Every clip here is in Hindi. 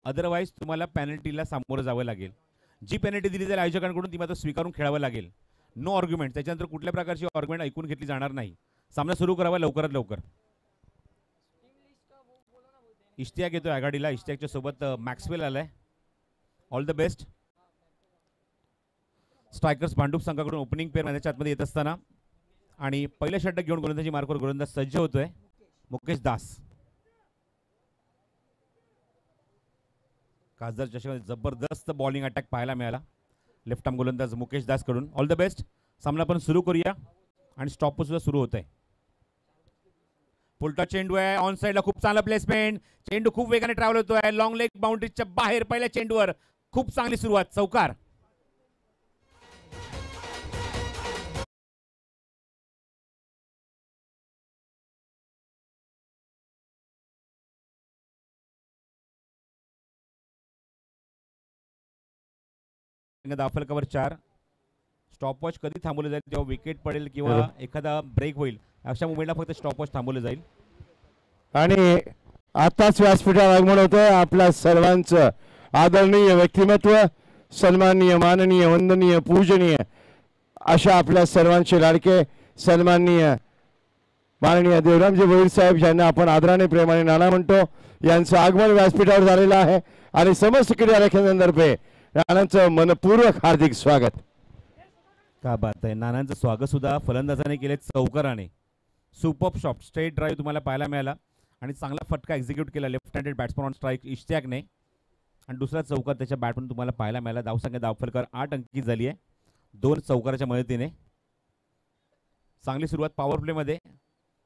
अदरवाईज तुम्हाला पेनल्टीला सामोरं जावं लागेल. जी पेनल्टी दिली जाईल आयोजकांकडून ती मात्र स्वीकारून खेळावं लागेल. No argument. त्याच्यानंतर कुठल्या प्रकारची आर्ग्युमेंट ऐकून घेतली जाणार नाही. सामना सुरू करावा लवकरात लवकर. इश्तियाक येतोय आघाडीला. इश्तियाकच्या सोबत मॅक्सवेल आलाय. All the best. Strikers Bhandup संघाकडून ओपनिंग पेअर मॅचच्या आतमध्ये येत असताना आणि पहिल्या षटक घेऊन गोलंदाजी मार्कवर गोलंदाज सज्ज होतोय मुकेश दास. खासदार चषकामध्ये जबरदस्त बॉलिंग अटॅक पाहायला मिळाला लेफ्ट आर्म गोलंदाज मुकेश दास कडून. All the best. सामना पण सुरू करूया आणि स्टॉप सुद्धा सुरू होत आहे. पुलटा चेंडू आहे ऑन साइडला. खूप चांगला प्लेसमेंट. चेंडू खूप वेगाने ट्रॅव्हल होतोय. लॉंग लेग बाउंड्रीच्या बाहेर पहिल्या चेंडूवर खूप चांगली सुरुवात. चौकार. धावफलकावर 4. स्टॉपवॉच कधी थांबवलं जाईल जेव्हा विकेट पडेल किंवा एखादा ब्रेक होईल अशा मुमेंटला फक्त स्टॉपवॉच थांबवलं जाईल. आणि आताच व्यासपीठावर आगमन होतंय आपल्या सर्वांचं आदरणीय व्यक्तिमत्व, सन्माननीय, माननीय, वंदनीय, पूजनीय अशा आपल्या सर्वांचे लाडके सन्माननीय माननीय देवरामजी भोईर साहेब यांना आपण आदराने प्रेमाने नाना म्हणतो. यांचं आगमन व्यासपीठावर झालेलं आहे आणि समस्त क्रीडा रखण्यातर्फे नानांचं मनपूर्वक हार्दिक स्वागत. का बात आहे. नानांचं स्वागत सुद्धा फलंदाजाने केले चौकाराने. सुपर शॉट स्ट्रेट ड्राईव्ह तुम्हाला पाहायला मिळाला आणि चांगला फटका एक्झिक्यूट केला left handed batsman on strike इश्तियाकने आणि दुसरा चौकार त्याच्या बॅटमधून तुम्हाला पाहायला मिळाला. धावसंख्या धावफलकावर 8 अंकी झाली आहे 2 चौकाराच्या मदतीने. चांगली सुरुवात पॉवर प्लेमध्ये.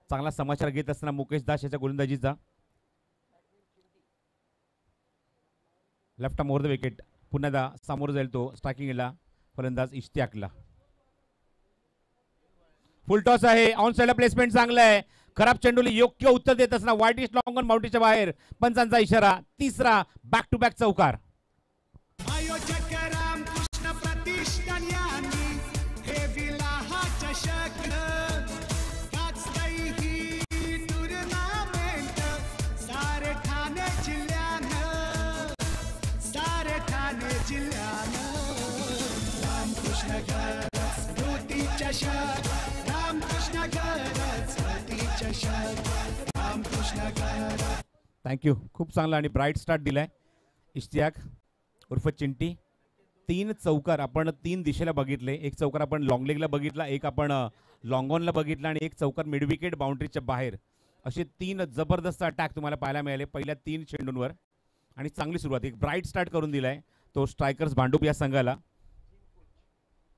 चांगला समाचार घेत असताना मुकेश दास याच्या गोलंदाजीचा. Left arm over the wicket. पुन्हा सामोर जाईल तो स्ट्रायकिंगला फलंदाज इश्तियाकला. फुल टॉस आहे. ऑन साइडला प्लेसमेंट चांगलं आहे. खराब चेंडूला योग्य उत्तर देत असताना वाईट इज लॉंग ऑन बाउंड्रीच्या बाहेर. पंचांचा इशारा. तिसरा बॅक टू बॅक चौकार. थँक्यू. खूप चांगला आणि ब्राईट स्टार्ट दिलाय इश्तियाक उर्फ चिंटी. 3 चौकार आपण 3 दिशेला बघितले. एक चौकार आपण लॉंग लेगला बघितला, एक आपण लॉंग ऑनला बघितला आणि एक चौकार मिड विकेट बाउंड्रीच्या बाहेर. असे 3 जबरदस्त अटॅक तुम्हाला पाहायला मिळाले पहिल्या 3 चेंडूंवर आणि चांगली सुरुवात. एक ब्राईट स्टार्ट करून दिलाय तो स्ट्रायकर्स भांडूप या संघाला.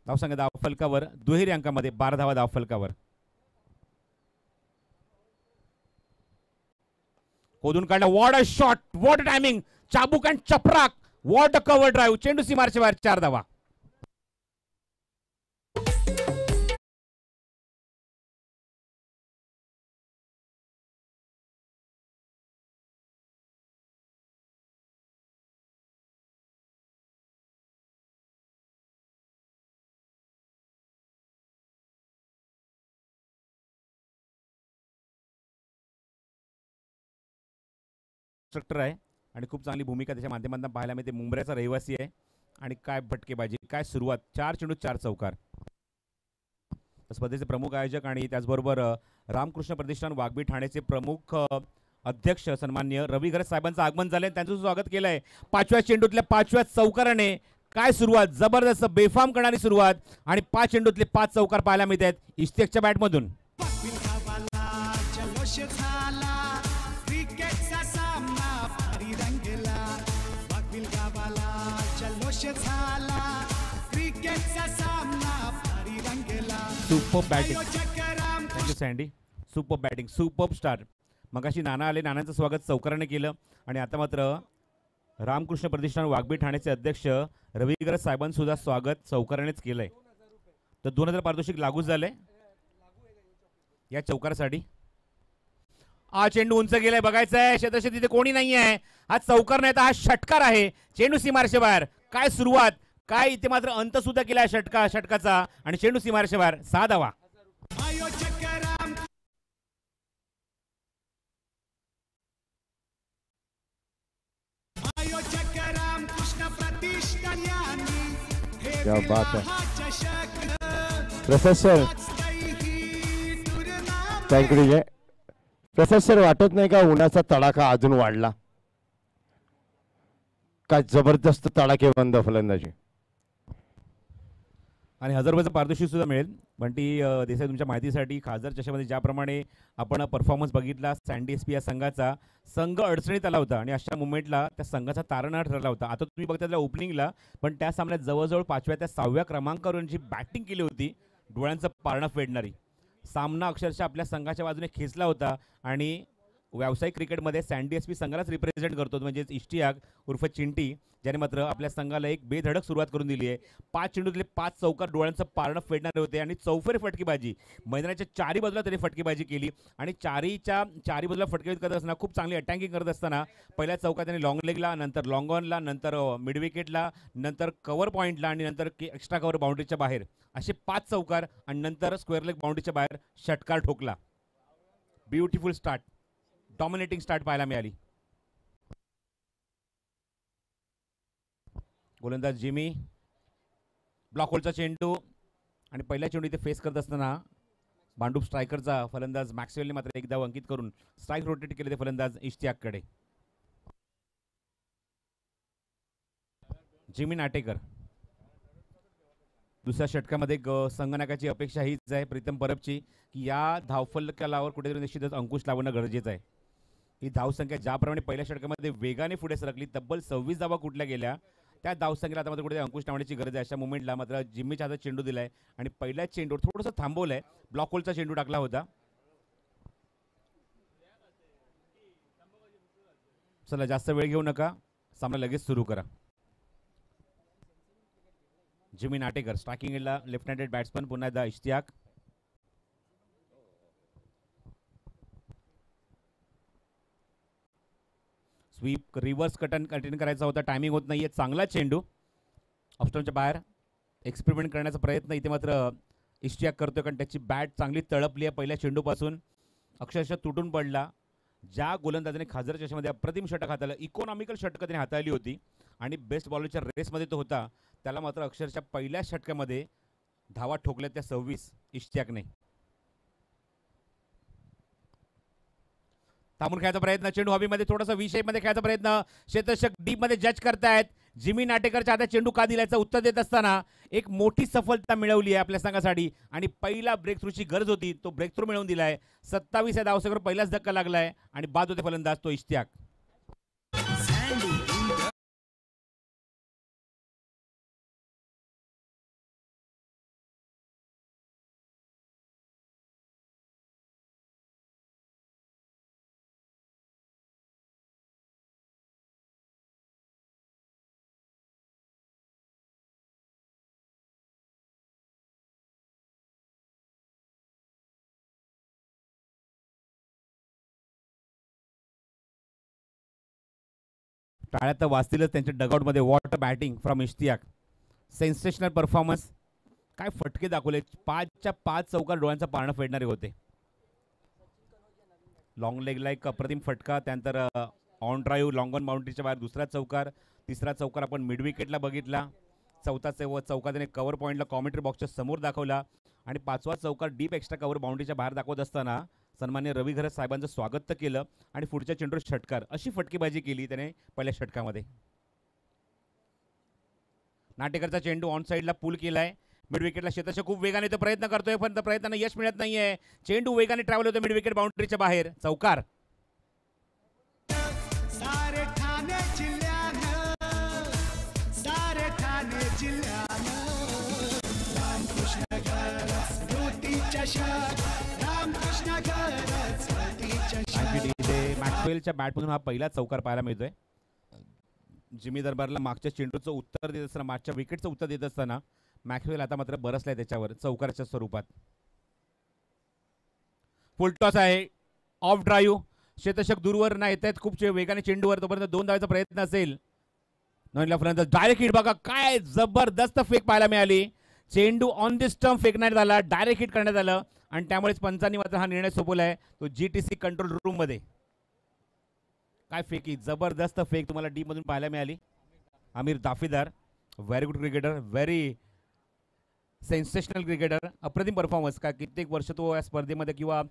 धावसंख्या धावफलकावर दुहेरी अंकामध्ये 12 धावा धावफलकावर. खोदून काढला. What a shot. What a timing. चाबूक अँड चपराक. What a cover drive. चेंडू सीमारच्या बाहेर. 4 धावा. स्ट्रक्चर आहे आणि खूप चांगली भूमिका त्याच्या माध्यमातून पाहायला मिळते. मुंबईचा रहिवासी आहे आणि काय फटकेबाजी, काय सुरुवात. 4 चेंडू 4 चौकार. स्पर्धेचे प्रमुख आयोजक आणि त्याचबरोबर रामकृष्ण प्रतिष्ठान वाघबी ठाण्याचे प्रमुख अध्यक्ष सन्माननीय रवी गरज साहेबांचं आगमन झालंय. त्यांचं स्वागत केलंय. 5व्या चेंडूतल्या 5व्या चौकाराने काय सुरुवात. जबरदस्त बेफाम करणारी सुरुवात आणि 5 चेंडूतले 5 चौकार पाहायला मिळत आहेत इश्तियाकच्या बॅटमधून. Super batting. Thank you Sandy. Super batting. Super star. मगाशी नाना आले. नानांचं स्वागत चौकाराने केलं आणि आता मात्र रामकृष्ण प्रतिष्ठान वाघबी ठाण्याचे अध्यक्ष रवी गरज साहेबांचं सुद्धा स्वागत चौकारानेच केलंय. तर 2000 पारितोषिक लागू झालंय या चौकारासाठी. हा चेंडू उंच गेलाय. बघायचं आहे शेतशे तिथे कोणी नाही आहे. हा चौकार नाही तर हा षटकार आहे. चेंडू सीमारच्या बाहेर. काय सुरुवात. काय इथे मात्र अंत सुद्धा केला षटकाचा आणि चेंडू सीमारच्या बाहेर. 6 धावा. क्या बात है प्रोफेसर. थँक्यू विजय. प्रोफेसर, वाटत नाही का उन्हाचा तडाखा अजून वाढला? काय जबरदस्त तडाखेबंद फलंदाजी. आणि 1000 रुपयाचं पारितोषिक सुद्धा मिळेल. बंटी देसाई, तुमच्या माहितीसाठी खासदार चषकामध्ये ज्याप्रमाणे आपण परफॉर्मन्स बघितला सँडी एसपी या संघाचा, संघ अडचणीत आला होता आणि अशा मुवमेंटला त्या संघाचा तारणहार ठरला होता. आता तुम्ही बघता त्या ओपनिंगला, पण त्या सामन्यात जवळजवळ 5व्या ते 6व्या क्रमांकावरून जी बॅटिंग केली होती, डोळ्यांचं पारणं फेडणारी. सामना अक्षरशः आपल्या संघाच्या बाजूने खेचला होता आणि व्यावसायिक क्रिकेटमध्ये सँडी एसपी संघालाच रिप्रेझेंट करतो, म्हणजेच इश्तियाक उर्फ चिंटी, ज्याने मात्र आपल्या संघाला एक बेधडक सुरुवात करून दिली आहे. 5 चेंडूतले 5 चौकार डोळ्यांचं पारणं फेडणारे होते आणि चौफेर फटकेबाजी, मैदानाच्या चारी बाजूला त्यांनी फटकेबाजी केली आणि चारी बाजूला फटकेबाजी करत असताना, खूप चांगली अटॅकिंग करत असताना पहिल्या चौकात त्यांनी लॉंग लेगला, नंतर लॉंग ऑनला, नंतर मिड विकेटला, नंतर कव्हर पॉईंटला आणि नंतर एक्स्ट्रा कव्हर बाउंड्रीच्या बाहेर असे 5 चौकार आणि नंतर स्क्वेअर लेग बाउंड्रीच्या बाहेर षटकार ठोकला. ब्युटिफुल स्टार्ट, डॉमिनेटिंग स्टार्ट पाहायला मिळाली. गोलंदाज जिमी, ब्लॉक होलचा चेंडू आणि पहिला चेंडू इथे फेस करत असताना भांडूप स्ट्रायकरचा फलंदाज मॅक्सवेलने मात्र एक धाव अंकित करून स्ट्राईक रोटेट केले ते फलंदाज इश्तियाककडे. जिमी नाटेकर. दुसऱ्या षटकामध्ये संगणकाची अपेक्षा हीच आहे प्रीतम परबची की या धावफलकावर कुठेतरी निश्चितच अंकुश लावणं गरजेचं आहे. ही धावसंख्या ज्याप्रमाणे पहिल्या षटकामध्ये वेगाने पुढे सरकली, तब्बल 26 धावा कुठल्या गेल्या, त्या धावसंख्येला आता मात्र कुठेतरी अंकुश लावण्याची गरज आहे. अशा मुवमेंटला मात्र जिम्मीच्या हातात चेंडू दिलाय आणि पहिल्या चेंडूवर थोडंसं थांबवलंय, ब्लॉक होलचा चेंडू टाकला होता. चला जास्त वेळ घेऊ नका, सामना लगेच सुरू करा. जिमी नाटेकर स्ट्रायकिंग एंडला लेफ्ट हँडेड बॅट्समन, पुन्हा एकदा इश्तियाक. स्वीप रिव्हर्स कंटिन्यू करायचा होता, टायमिंग होत नाहीये. चांगला चेंडू ऑफस्टॉनच्या बाहेर एक्सपेरिमेंट करण्याचा प्रयत्न इथे मात्र इश्तियाक करतोय, कारण त्याची बॅट चांगली तळपली आहे. पहिल्या चेंडूपासून अक्षरशः तुटून पडला. ज्या गोलंदाजाने खासदार चषकामध्ये अप्रतिम षटक हाताळलं, इकॉनॉमिकल षटकं त्याने हाताळली होती आणि बेस्ट बॉलरच्या रेसमध्ये तो होता, त्याला मात्र अक्षरशः पहिल्या षटकामध्ये धावा ठोकल्या त्या 26 इश्तियाकने. थांबून खेळायचा प्रयत्न, चेंडू हवेमध्ये थोडासा व्ही शेप मध्ये खेळायचा प्रयत्न, क्षेत्ररक्षक डीप मध्ये जज करतायत. जिमी नाटेकरच्या हातात चेंडू का दिल्याचं उत्तर देत असताना एक मोठी सफलता मिळवली आहे आपल्या संघासाठी आणि पहिला ब्रेक थ्रूची गरज होती, तो ब्रेक थ्रू मिळवून दिलाय. 27 या धावसंख्येवर पहिलाच धक्का लागलाय आणि बाद होते फलंदाज तो इश्तियाक. टाळ्या तर वाजतीलच त्यांच्या डगआउटमध्ये. What batting from Ishtiyaq, sensational performance. काय फटके दाखवले, 5च्या 5 चौकार डोळ्यांचा पारणं फेडणारे होते. लॉंग लेगला एक अप्रतिम फटका, त्यानंतर ऑन ड्राईव्ह लॉंग ऑन बाउंड्रीच्या बाहेर दुसरा चौकार, तिसरा चौकार आपण मिड विकेटला बघितला, चौथा चौका त्याने कव्हर पॉईंटला कॉमेंट्री बॉक्सच्या समोर दाखवला आणि 5वा चौकार डीप एक्स्ट्रा कव्हर बाउंड्रीच्या बाहेर दाखवत असताना सन्मान्य रवी घरत साहेबांचं स्वागत तर केलं आणि पुढच्या चेंडूवर षटकार, अशी फटकेबाजी केली त्याने पहिल्या षटकामध्ये. नाटेकरचा चेंडू ऑन साईडला पूल केलाय, मिड विकेटला क्षेत्ररक्षक खूप वेगाने तो प्रयत्न करतोय, पण प्रयत्नांना यश मिळत नाहीये. चेंडू वेगाने ट्रॅव्हल होतो मिड विकेट बाउंड्रीच्या बाहेर, चौकार. मॅक्सवेलच्या बॅटमधून हा पहिला चौकार पाहायला मिळतोय. जिमी दरबारला मागच्या चेंडूचं उत्तर देत असताना, मागच्या विकेटचं उत्तर देत असताना मॅक्सवेल आता मात्र बरसलाय त्याच्यावर चौकाराच्या स्वरूपात. फुलटॉस आहे, ऑफ ड्राईव्ह, क्षेत्ररक्षक दूरवर नाही येत आहेत, खूप वेगाने चेंडूवर, तोपर्यंत 2 धावांचा प्रयत्न असेल. नवीनला फलंदाज डायरेक्ट हिट, बघा काय जबरदस्त फेक पाहायला मिळाली. चेंडू ऑन द स्टंप फेकण्यात आला, डायरेक्ट हिट करण्यात आलं आणि त्यामुळेच पंचांनी मात्र हा निर्णय सोपवलाय तो GTC कंट्रोल रूम मध्ये. काय फेकी, जबरदस्त फेक तुम्हाला डीप मधून पाहायला मिळाली. Aamir Dafedar very good cricketer, very sensational cricketer, अप्रतिम परफॉर्मन्स. का कित्येक वर्ष तो या स्पर्धेमध्ये किंवा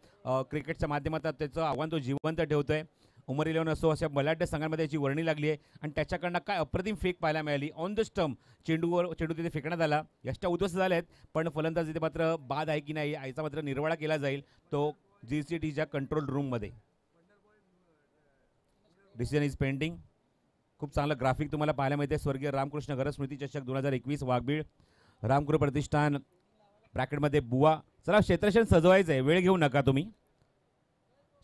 क्रिकेटच्या माध्यमातून त्याचं आव्हान तो जिवंत ठेवतोय. उमर 11 असो अशा बलाढ्य संघांमध्ये याची वर्णी लागली आहे आणि त्याच्याकडनं काय अप्रतिम फेक पाहायला मिळाली. ऑन द स्टंप चेंडू तिथे फेकण्यात आला. यष्टा उद्ध्वस्त झाले आहेत, पण फलंदाज इथे मात्र बाद आहे की नाही याचा मात्र निर्वाळा केला जाईल तो GCTच्या कंट्रोल रूममध्ये. Decision is pending. खूप चांगलं ग्राफिक तुम्हाला पाहायला मिळते. स्वर्गीय रामकृष्ण गरज स्मृती चषक 2021 वाघबीळ रामकृष्ण प्रतिष्ठान ब्रॅकेटमध्ये बुवा. चला क्षेत्रक्षण सजवायचं आहे, वेळ घेऊ नका तुम्ही.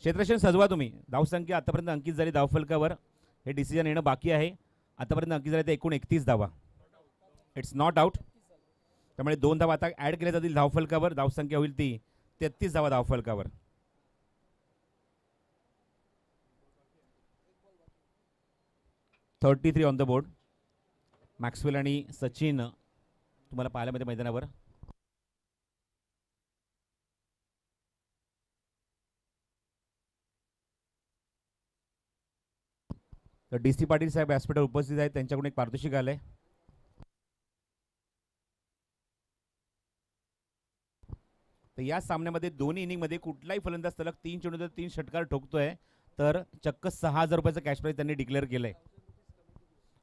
क्षेत्रक्षण सजवा तुम्ही. धावसंख्या आतापर्यंत अंकित झाली धावफलकावर. हे डिसिजन येणं बाकी आहे. आतापर्यंत अंकित झाले ते एकूण 31 धावा. It's not out. त्यामुळे 2 धावा आता ॲड केल्या जातील धावफलकावर. धावसंख्या होईल ती 33 धावा धावफलकावर. .33 ऑन द बोर्ड. मॅक्सवेल आणि सचिन तुम्हाला पाहायला मिळते मैदानावर. तर DC पाटील साहेब व्यासपीठावर उपस्थित आहेत, त्यांच्याकडून एक पारितोषिक आलंय. तर या सामन्यामध्ये दोन्ही इनिंगमध्ये कुठलाही फलंदाज सलग 3 चेंडूत 3 षटकार ठोकतोय तर चक्क 6,000 रुपयाचं कॅश प्राईज त्यांनी डिक्लेअर केलंय.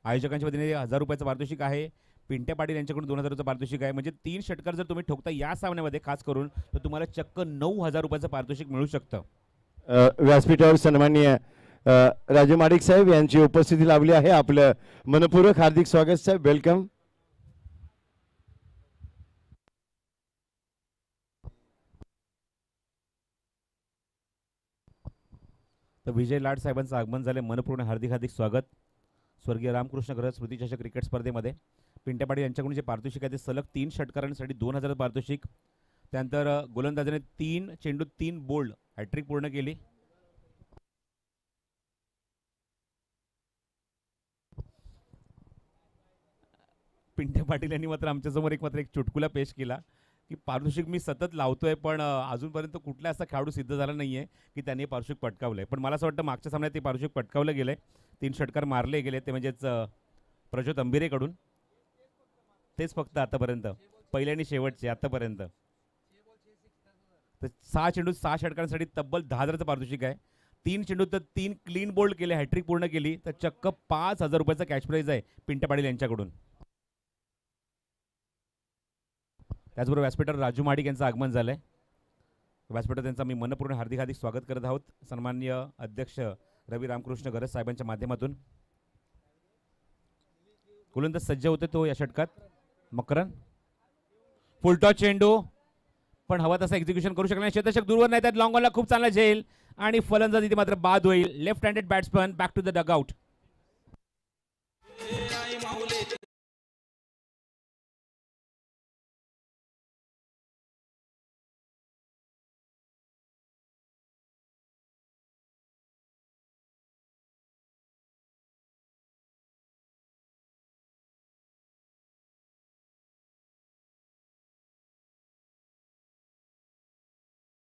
आयोजकांच्या वतीने 1,000 रुपयाचं पारितोषिक आहे. पिंट्या पाटील यांच्याकडून 2,000 रुपयाचं पारितोषिक आहे. म्हणजे 3 षटकार जर तुम्ही ठोकता या सामन्यामध्ये खास करून तर तुम्हाला चक्क 9,000 रुपयाचं पारितोषिक मिळू शकतं. व्यासपीठावर सन्माननीय राजू माडिक साहेब यांची उपस्थिती लाभली आहे. आपलं मनपूर्वक हार्दिक स्वागत साहेब, वेलकम. तर विजय लाड साहेबांचं आगमन झाले, मनपूर्ण हार्दिक हार्दिक स्वागत. स्वर्गीय रामकृष्ण गरज स्मृती चषक क्रिकेट स्पर्धेमध्ये पिंट्या पाटील यांच्याकडून जे पारितोषिक आहे ते सलग 3 षटकारांसाठी 2,000 पारितोषिक. त्यानंतर गोलंदाजाने 3 चेंडूत 3 बोल्ड हॅट्रिक पूर्ण केली. पिंट्या पाटील यांनी मात्र आमच्यासमोर एक चुटकुला पेश केला की पारितोषिक मी सतत लावतोय पण अजूनपर्यंत कुठला असा खेळाडू सिद्ध झाला नाहीये की त्यांनी पारितोषिक पटकावलंय. पण मला असं वाटतं मागच्या सामन्यात ते पारितोषिक पटकावलं गेलंय. 3 षटकार मारले गेले ते म्हणजेच प्रज्योत अंबिरेकडून. तेच फक्त आतापर्यंत पहिले आणि शेवटचे आतापर्यंत. तर 6 चेंडूत 6 षटकांसाठी तब्बल 10,000चं पारितोषिक आहे. 3 चेंडूत तर 3 क्लीन बोल्ड केले, हॅट्रिक पूर्ण केली तर चक्क 5,000 रुपयाचा कॅश प्राईज आहे पिंट्या पाटील यांच्याकडून. त्याचबरोबर व्यासपीठावर राजू माडिक यांचं आगमन झालंय. व्यासपीठावर त्यांचा मी मनपूर्ण हार्दिक हार्दिक स्वागत करत आहोत सन्माननीय अध्यक्ष रवी रामकृष्ण गरज साहेबांच्या माध्यमातून. गोलंदाज सज्ज होते तो या षटकात. मकरन फुलटॉस चेंडू पण हवा तसा एक्झिक्युशन करू शकला नाही. शतक दूरवर नाही, त्यात लॉंग ऑनला खूप चांगला झेल आणि फलंदाज इथे मात्र बाद होईल. Left handed batsman back to the dugout.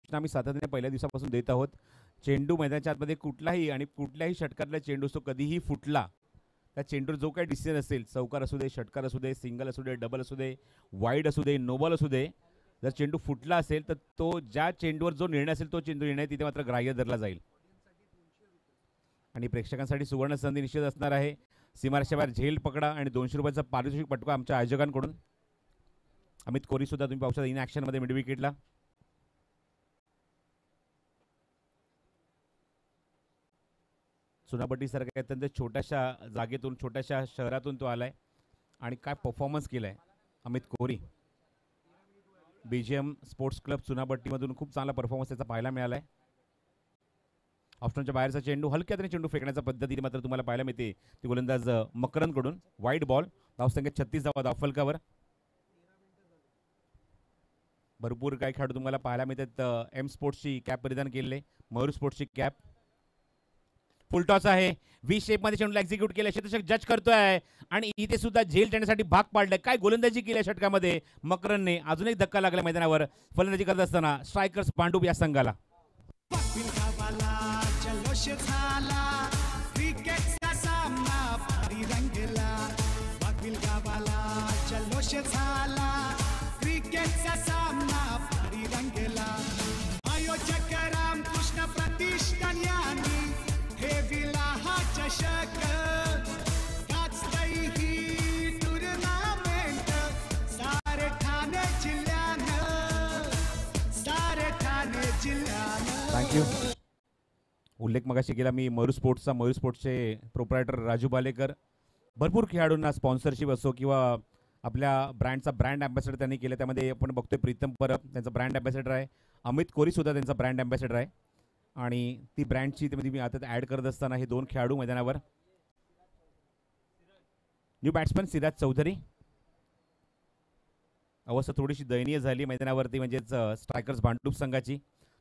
आम्ही सातत्याने पहिल्या दिवसापासून देत आहोत. चेंडू मैदानाच्या आतमध्ये कुठल्याही षटकातला चेंडू असतो कधीही फुटला त्या चेंडूवर जो काही डिसिजन असेल, चौकार असू दे, षटकार असू दे, सिंगल असू दे, डबल असू दे, वाईड असू दे, नो बॉल असू दे, जर चेंडू फुटला असेल तर तो ज्या चेंडूवर जो निर्णय असेल तो चेंडू निर्णय तिथे मात्र ग्राह्य धरला जाईल. आणि प्रेक्षकांसाठी सुवर्ण संधी निश्चित असणार आहे. सीमारेषेबाहेर झेल पकडा आणि 200 रुपयाचं पारितोषिक पटका आमच्या आयोजकांकडून. अमित कोरी सुद्धा तुम्ही पाहू शकता इन ॲक्शनमध्ये मिड विकेटला. चुनाभट्टीसारख्या अत्यंत छोट्याशा जागेतून, छोट्याशा शहरातून तो आलाय आणि काय परफॉर्मन्स केलाय अमित कोहरी. BGM स्पोर्ट्स क्लब चुनाभट्टीमधून खूप चांगला परफॉर्मन्स त्याचा पाहायला मिळालाय. ऑप्शनच्या बाहेरचा चेंडू हलक्याने चेंडू फेकण्याच्या पद्धतीने मात्र तुम्हाला पाहायला मिळते ती गोलंदाज मकरनकडून. Wide ball. धावसंख्या 36 धावा धावफलकावर. भरपूर काही खेळाडू तुम्हाला पाहायला मिळतात एम स्पोर्ट्सची कॅप परिधान केलेले, मयूर स्पोर्ट्सची कॅप. फुलटॉस आहे, व्ही शेप मध्ये चेंडूला एक्झिक्यूट केलं, क्षेत्ररक्षक जज करतोय आणि इथे सुद्धा झेल देण्यासाठी भाग पाडलाय. काय गोलंदाजी केली षटकामध्ये मकरनने. अजून एक धक्का लागला मैदानावर फलंदाजी करत असताना स्ट्रायकर्स पांडुप या संघाला. झाला क्रिकेटचा सामना भारी रंगला आयोजक रामकृष्ण प्रतिष्ठान यांनी ठेविला हा चषक गाजतय ही टुर्नामेंट सारे ठाणे जिल्ह्यानं थँक्यू. उल्लेख मगाशी केला मी मयूर स्पोर्ट्सचे प्रोप्रायटर राजू बालेकर. भरपूर खेळाडूंना स्पॉन्सरशिप असो किंवा आपल्या ब्रँडचा ब्रँड ॲम्बॅसेडर त्यांनी केलं. त्यामध्ये आपण बघतोय प्रीतम परब त्यांचा ब्रँड ॲम्बॅसेडर आहे. अमित कोरीसुद्धा त्यांचा ब्रँड ॲम्बॅसेडर आहे. आणि ती ब्रँडची त्यामध्ये मी आता ॲड करत असताना हे दोन खेळाडू मैदानावर. New batsman Siraj Chaudhary. अवस्था थोडीशी दयनीय झाली मैदानावरती म्हणजेच स्ट्रायकर्स भांडूप संघाची,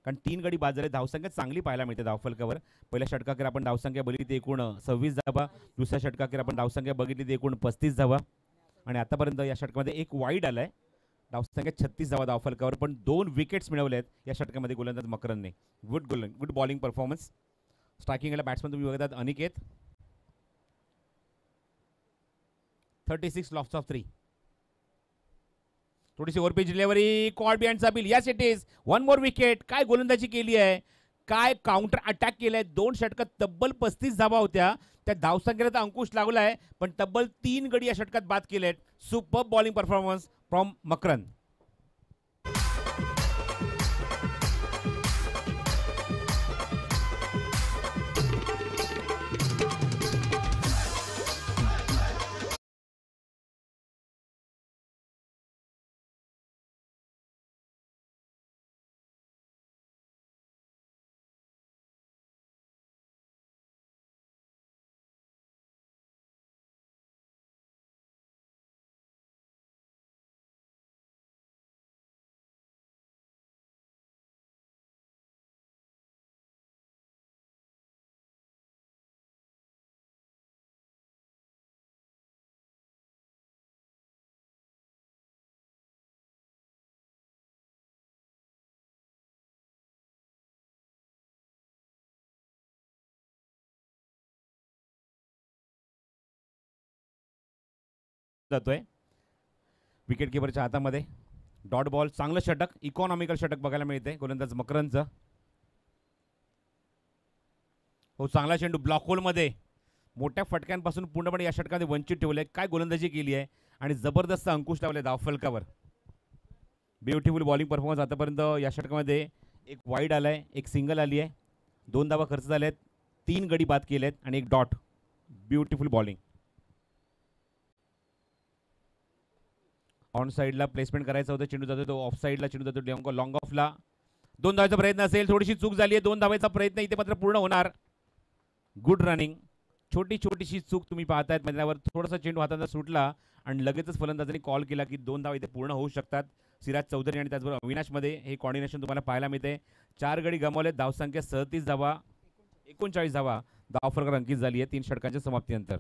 कारण 3 गडी बाद झाले. धावसंख्या चांगली पाहायला मिळते धावफलकावर. पहिल्या षटकाखेर आपण धावसंख्या बघितली एकूण 26 धावा, दुसऱ्या षटकाखेर आपण धावसंख्या बघितली एकूण 35 धावा आणि आतापर्यंत या षटकामध्ये एक वाईड आलाय. धावसंख्या 36 धावा धावफलकावर, पण 2 विकेट्स मिळवले आहेत या षटकामध्ये गोलंदाज मकरनने. Good bowling performance. स्ट्रायकिंगला बॅट्समन तुम्ही बघतात अनिकेत. 36 lofts off 3. थोडीशी ओव्हरपिच डिलिव्हरी कॉड बिहाइंडचा बिल. Yes it is 1 more wicket. काय गोलंदाजी केली आहे, काय काउंटर अटॅक केलाय. 2 षटकात तब्बल 35 धावा होत्या. त्या धावसंख्येला तर अंकुश लागलाय, पण तब्बल 3 गडी या षटकात बाद केलेत. Super bowling performance from Makran. जातोय विकेट किपरच्या हातामध्ये. Dot ball. चांगलं षटक, इकॉनॉमिकल षटक बघायला मिळते गोलंदाज मकरनचं. हो, चांगला चेंडू ब्लॉक होलमध्ये. मोठ्या फटक्यांपासून पूर्णपणे या षटकामध्ये वंचित ठेवलंय. काय गोलंदाजी केली आहे आणि जबरदस्त अंकुश लावले धावफलकावर. Beautiful bowling performance. आतापर्यंत या षटकामध्ये एक वाईड आलाय, एक सिंगल आली आहे, 2 धावा खर्च झालेत, 3 गडी बाद केलेत आणि एक डॉट. Beautiful bowling. ऑन साईडला प्लेसमेंट करायचा होता, चेंडू जातो तो ऑफ साईडला, चेंडू जातो लॉंग ऑफला. 2 धावाचा प्रयत्न असेल, थोडीशी चूक झाली आहे. 2 धावाचा प्रयत्न इथे मात्र पूर्ण होणार. Good running. छोटीशी चूक तुम्ही पाहतायत मैदानावर. थोडासा चेंडू हाताचा सुटला आणि लगेचच फलंदाजांनी कॉल केला की 2 धावा इथे पूर्ण होऊ शकतात. सिराज चौधरी आणि त्याचबरोबर अविनाशमध्ये हे कॉर्डिनेशन तुम्हाला पाहायला मिळते. 4 गडी गमावले. धावसंख्या 37 धावा, 39 धावा धावफलकावर अंकित झाली आहे 3 षटकांच्या समाप्तीनंतर.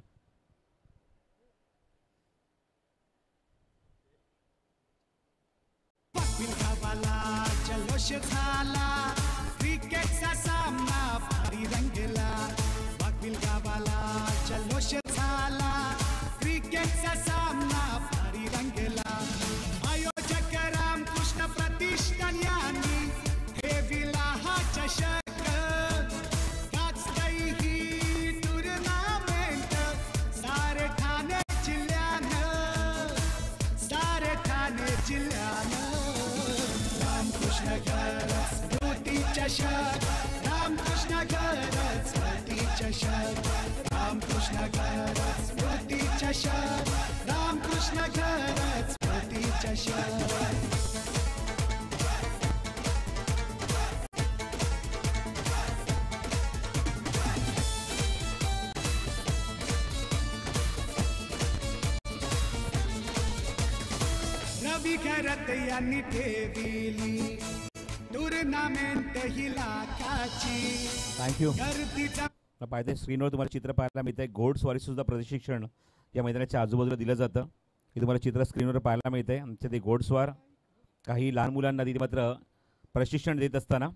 जल्लोष झाला क्रिकेटचा सामना भारी रंगला. वाघबिल गावाला जल्लोष झाला क्रिकेटचा सामना भारी रंगला. आयोजक रामकृष्ण प्रतिष्ठान यांनी ठेविला हा चषक. गाजतय ही टुर्नामेंट सारे ठाणे जिल्ह्यानं रामकृष्ण गरज स्मृती चषक. रामकृष्ण गरज स्मृती चषक. रामकृष्ण गरज स्मृती चषक. रामकृष्ण गरज स्मृती चषक. रवी खरत यांनी ठेविली टुर्नामेंट ही लाखाची. थँक्यू. गर्दीचा पाहते स्क्रीनवर तुम्हाला चित्र पाहायला मिळते. घोडस्वारी सुद्धा प्रशिक्षण या मैदानाच्या आजूबाजूला दिलं जातं. हे तुम्हाला चित्र स्क्रीनवर पाहायला मिळते. आमचे ते घोडस्वार काही लहान मुलांना तिथे मात्र प्रशिक्षण देत असताना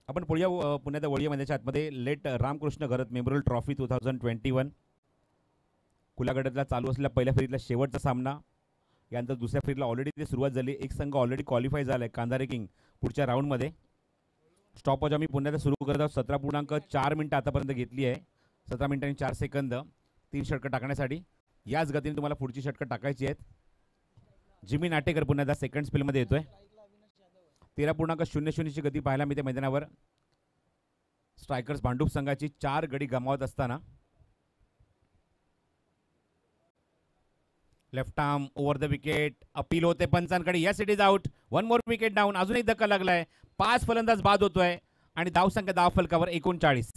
आपण पुण्याच्या वडिया मैदानाच्या आतमध्ये लेट रामकृष्ण घरत मेमोरियल ट्रॉफी 2021 कुलागडातला चालू असलेल्या पहिल्या फेरीतला शेवटचा सामना. यानंतर दुसऱ्या फेरीला ऑलरेडी ते सुरुवात झाली. एक संघ ऑलरेडी क्वालिफाय झाला आहे कांधारे किंग पुढच्या राऊंडमध्ये. स्टॉपवॉच आम्ही पुन्हा सुरू करत आहोत. 17.4 मिनिटं आतापर्यंत घेतली आहे. 17 मिनिटं आणि 4 सेकंद 3 षटकं टाकण्यासाठी. याच गतीने तुम्हाला पुढची षटकं टाकायची आहेत. जिमी नाटेकर पुन्हा एकदा सेकंड स्पेलमध्ये येतोय. 13.00 ची गती पाहायला मिळते मैदानावर. स्ट्रायकर्स भांडूप संघाची 4 गडी गमावत असताना. Left arm over the wicket. Appeal होते पंचांकडे. Yes it is out. 1 more wicket down. अजून एक धक्का लागलाय. 5 फलंदाज बाद होतोय आणि धावसंख्या धाव फलकावर 39.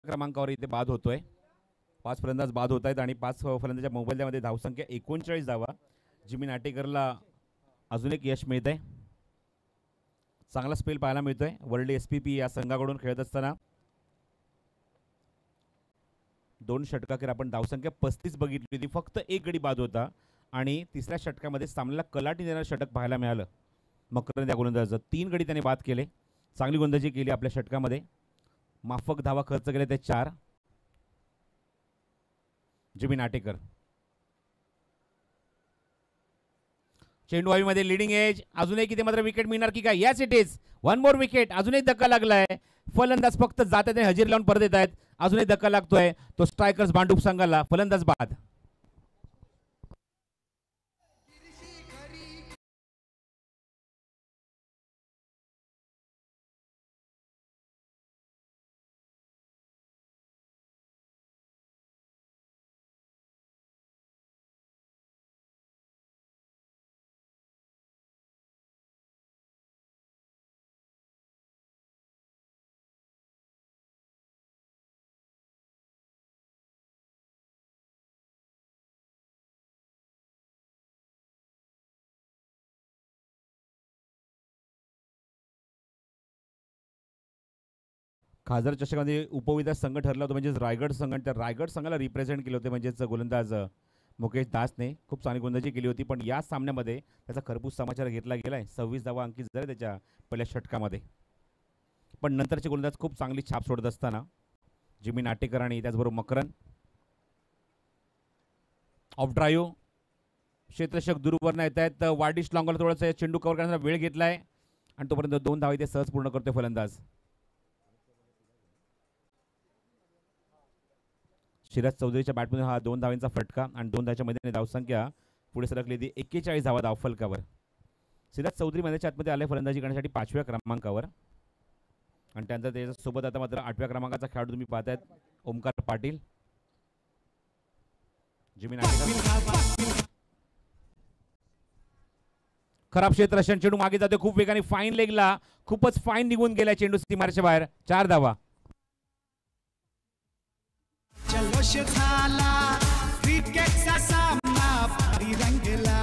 क्रमांकावर इथे बाद होतोय. 5 फलंदाज बाद होत आहेत आणि 5 फलंदाजाच्या मोबाईलमध्ये धावसंख्या 39 धावा. जिमी नाटेकरला अजून एक यश मिळत आहे. चांगला स्पेल पाहायला मिळतोय वर्ल्ड SPP या संघाकडून खेळत असताना. 2 षटकाखेर आपण धावसंख्या 35 बघितली होती. फक्त एक गडी बाद होता आणि तिसऱ्या षटकामध्ये सामन्याला कलाटी देणारं षटक पाहायला मिळालं मकरंद या गोलंदाजाचं. 3 गडी त्याने बाद केले. चांगली गोलंदाजी केली आपल्या षटकामध्ये. माफक धावा खर्च केले ते 4. जिमी नाटेकर चेंडू हवेमध्ये लिडिंग एज. अजून एक इथे मात्र विकेट मिळणार की काय? Yes it is. 1 more wicket. अजून एक धक्का लागलाय. फलंदाज फक्त जात आहेत हजेरी लावून परत येत आहेत. अजून एक धक्का लागतोय तो स्ट्रायकर्स भांडूप संघाला. फलंदाज बाद. खासदार चषकामध्ये उपविजेता संघ ठरला होता म्हणजेच रायगड संघ. त्या रायगड संघाला रिप्रेझेंट केले होते म्हणजेच गोलंदाज मुकेश दासने. खूप चांगली गोलंदाजी केली होती पण या सामन्यामध्ये त्याचा खरपूस समाचार घेतला गेलाय. 26 धावा अंकित झाले त्याच्या पहिल्या षटकामध्ये. पण नंतरचे गोलंदाज खूप चांगली छाप सोडत असताना जिमी नाटेकर आणि त्याचबरोबर मकरन. ऑफ ड्राईव्ह क्षेत्ररक्षक दूरवरनं येत आहेत. वार्डिश लॉंगला थोडासा चेंडू कव्हर करण्याचा वेळ घेतलाय आणि तोपर्यंत 2 धावा इथे सहज पूर्ण करतोय फलंदाज. शिराज चौधरीच्या बॅटमधून हा 2 धावांचा फटका आणि 2 धावाच्या मध्ये धावसंख्या पुढे सरकली होती 41 धावा धावफलकावर. शिराज चौधरी मैदानाच्या आतमध्ये आले फलंदाजी करण्यासाठी 5व्या क्रमांकावर आणि त्यानंतर त्याच्यासोबत आता मात्र 8व्या क्रमांकाचा खेळाडू तुम्ही पाहतायत ओमकार पाटील. जिमी नाटेकर खराब क्षेत्ररक्षण. चेंडू मागे जातोय खूप वेगाने. फाईन लेगला खूपच फाईन निघून गेला चेंडू सीमारेषेच्या बाहेर. 4 धावा. जल्लोष झाला क्रिकेटचा सामना भारी रंगला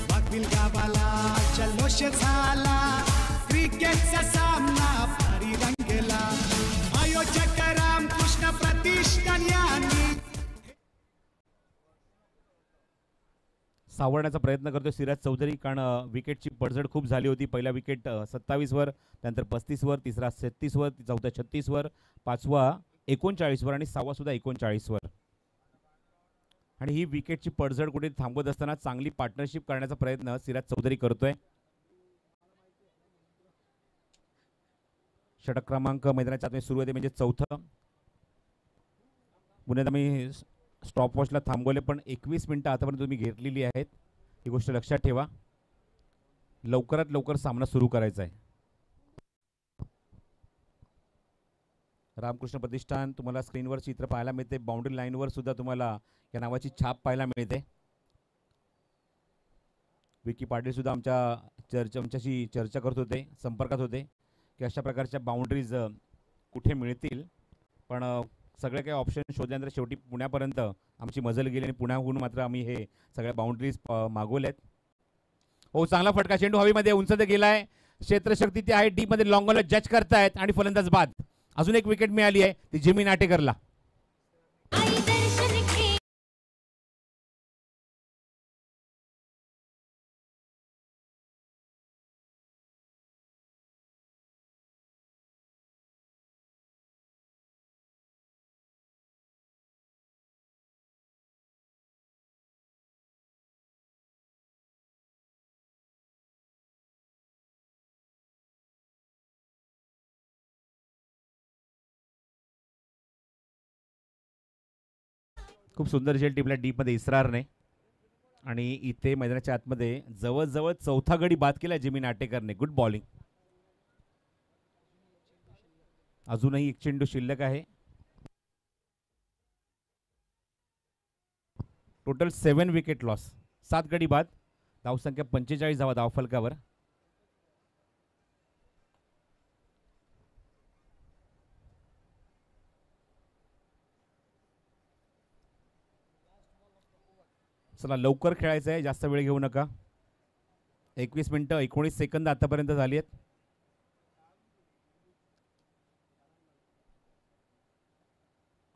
वाघबिल गावाला. जल्लोष झाला क्रिकेटचा सामना भारी रंगला. आयोजक रामकृष्ण प्रतिष्ठान यांनी सावरण्याचा प्रयत्न करतो सिराज चौधरी कारण विकेटची पडझड खूप झाली होती. पहिला विकेट 27 वर, त्यानंतर 35 वर, तिसरा 36 वर, चौथा 36 वर, पाचवा 39 वर आणि 6वा सुद्धा 39 वर. आणि ही विकेटची पडझड कुठे थांबवत असताना चांगली पार्टनरशिप करण्याचा प्रयत्न सिराज चौधरी करतोय. षटक क्रमांक मैदानाच्या आतमध्ये सुरू होते म्हणजे 4थं. पुण्यात आम्ही स्टॉपवॉचला थांबवले पण 21 मिनिटं आतापर्यंत तुम्ही घेतलेली आहेत. ही गोष्ट लक्षात ठेवा. लवकरात लवकर सामना सुरू करायचा आहे. रामकृष्ण प्रतिष्ठान तुम्हाला स्क्रीनवर चित्र पाहायला मिळते. बाउंड्री लाईनवर सुद्धा तुम्हाला या नावाची छाप पाहायला मिळते. विकी पाटील सुद्धा आमच्याशी चर्चा करत होते, संपर्कात होते की अशा प्रकारच्या बाउंड्रीज कुठे मिळतील. पण सगळे काही ऑप्शन शोधल्यानंतर शेवटी पुण्यापर्यंत आमची मजल गेली आणि पुण्याहून मात्र आम्ही हे सगळ्या बाउंड्रीज मागवल्यात. हो चांगला फटका. चेंडू हवेमध्ये उंच गेलाय. क्षेत्रशक्ती ती आहे डीप मध्ये लॉंग ऑनला जज करतायत आणि फलंदाज बाद. अजून एक विकेट मिळाली आहे ती जिमी नाटेकरला. खूप सुंदर झेल टिपला डीप मध्ये इसरारने आणि इथे मैदानाच्या आतमध्ये जवळजवळ चौथा गडी बाद केला जिमी नाटेकरने. Good bowling. अजूनही एक चेंडू शिल्लक आहे. Total 7 wicket loss. 7 गडी बाद. धावसंख्या 45 धावा धावफलकावर. चला लवकर खेळायचं आहे, जास्त वेळ घेऊ नका. 21 मिनिटं 19 सेकंद आतापर्यंत झाली आहेत.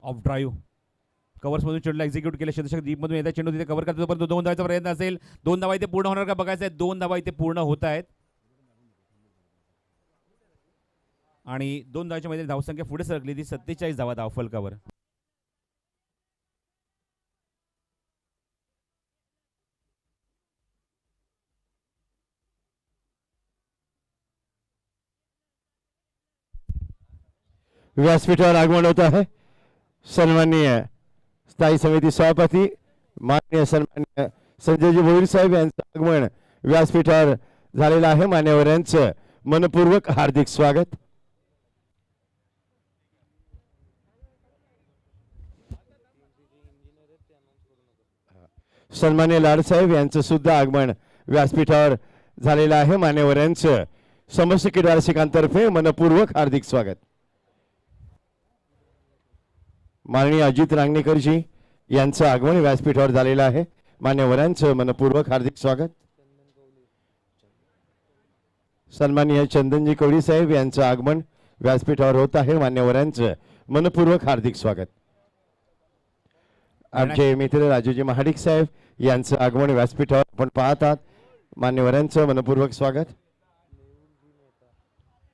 ऑफ ड्राईव्ह कव्हर्स मधून चेंडूला एक्झिक्यूट केले. क्षेत्ररक्षक डीप मधून येतात, चेंडू तिथे कव्हर करतो परंतु 2 धावाचा प्रयत्न असेल. 2 धावा इथे पूर्ण होणार का बघायचं आहे. 2 धावा इथे पूर्ण होत आहेत आणि 2 धावाच्या मध्ये धावसंख्या पुढे सरकली ती 47 धावा धावफलकावर. व्यासपीठावर आगमन होता है सन्माननीय स्थायी समिती सभापती माननीय सन्माननीय संजयजी भोईर साहेब यांचं आगमन व्यासपीठावर झालेलं आहे. मान्यवरांचं मनपूर्वक हार्दिक स्वागत. सन्माननीय लाडसाहेब यांचं सुद्धा आगमन व्यासपीठावर झालेलं आहे. मान्यवरांचं समस्त क्रीडा रसिकांतर्फे मनपूर्वक हार्दिक स्वागत. माननीय अजित रांगणेकरजी यांचं आगमन व्यासपीठावर झालेलं आहे. मान्यवरांचं मनपूर्वक हार्दिक स्वागत. सन्माननीय चंदनजी कवडी साहेब यांचं आगमन व्यासपीठावर होत आहे. मान्यवरांचं मनपूर्वक हार्दिक स्वागत. आमचे मित्र राजूजी महाडिक साहेब यांचं आगमन व्यासपीठावर आपण पाहत आहात. मान्यवरांचं मनपूर्वक स्वागत.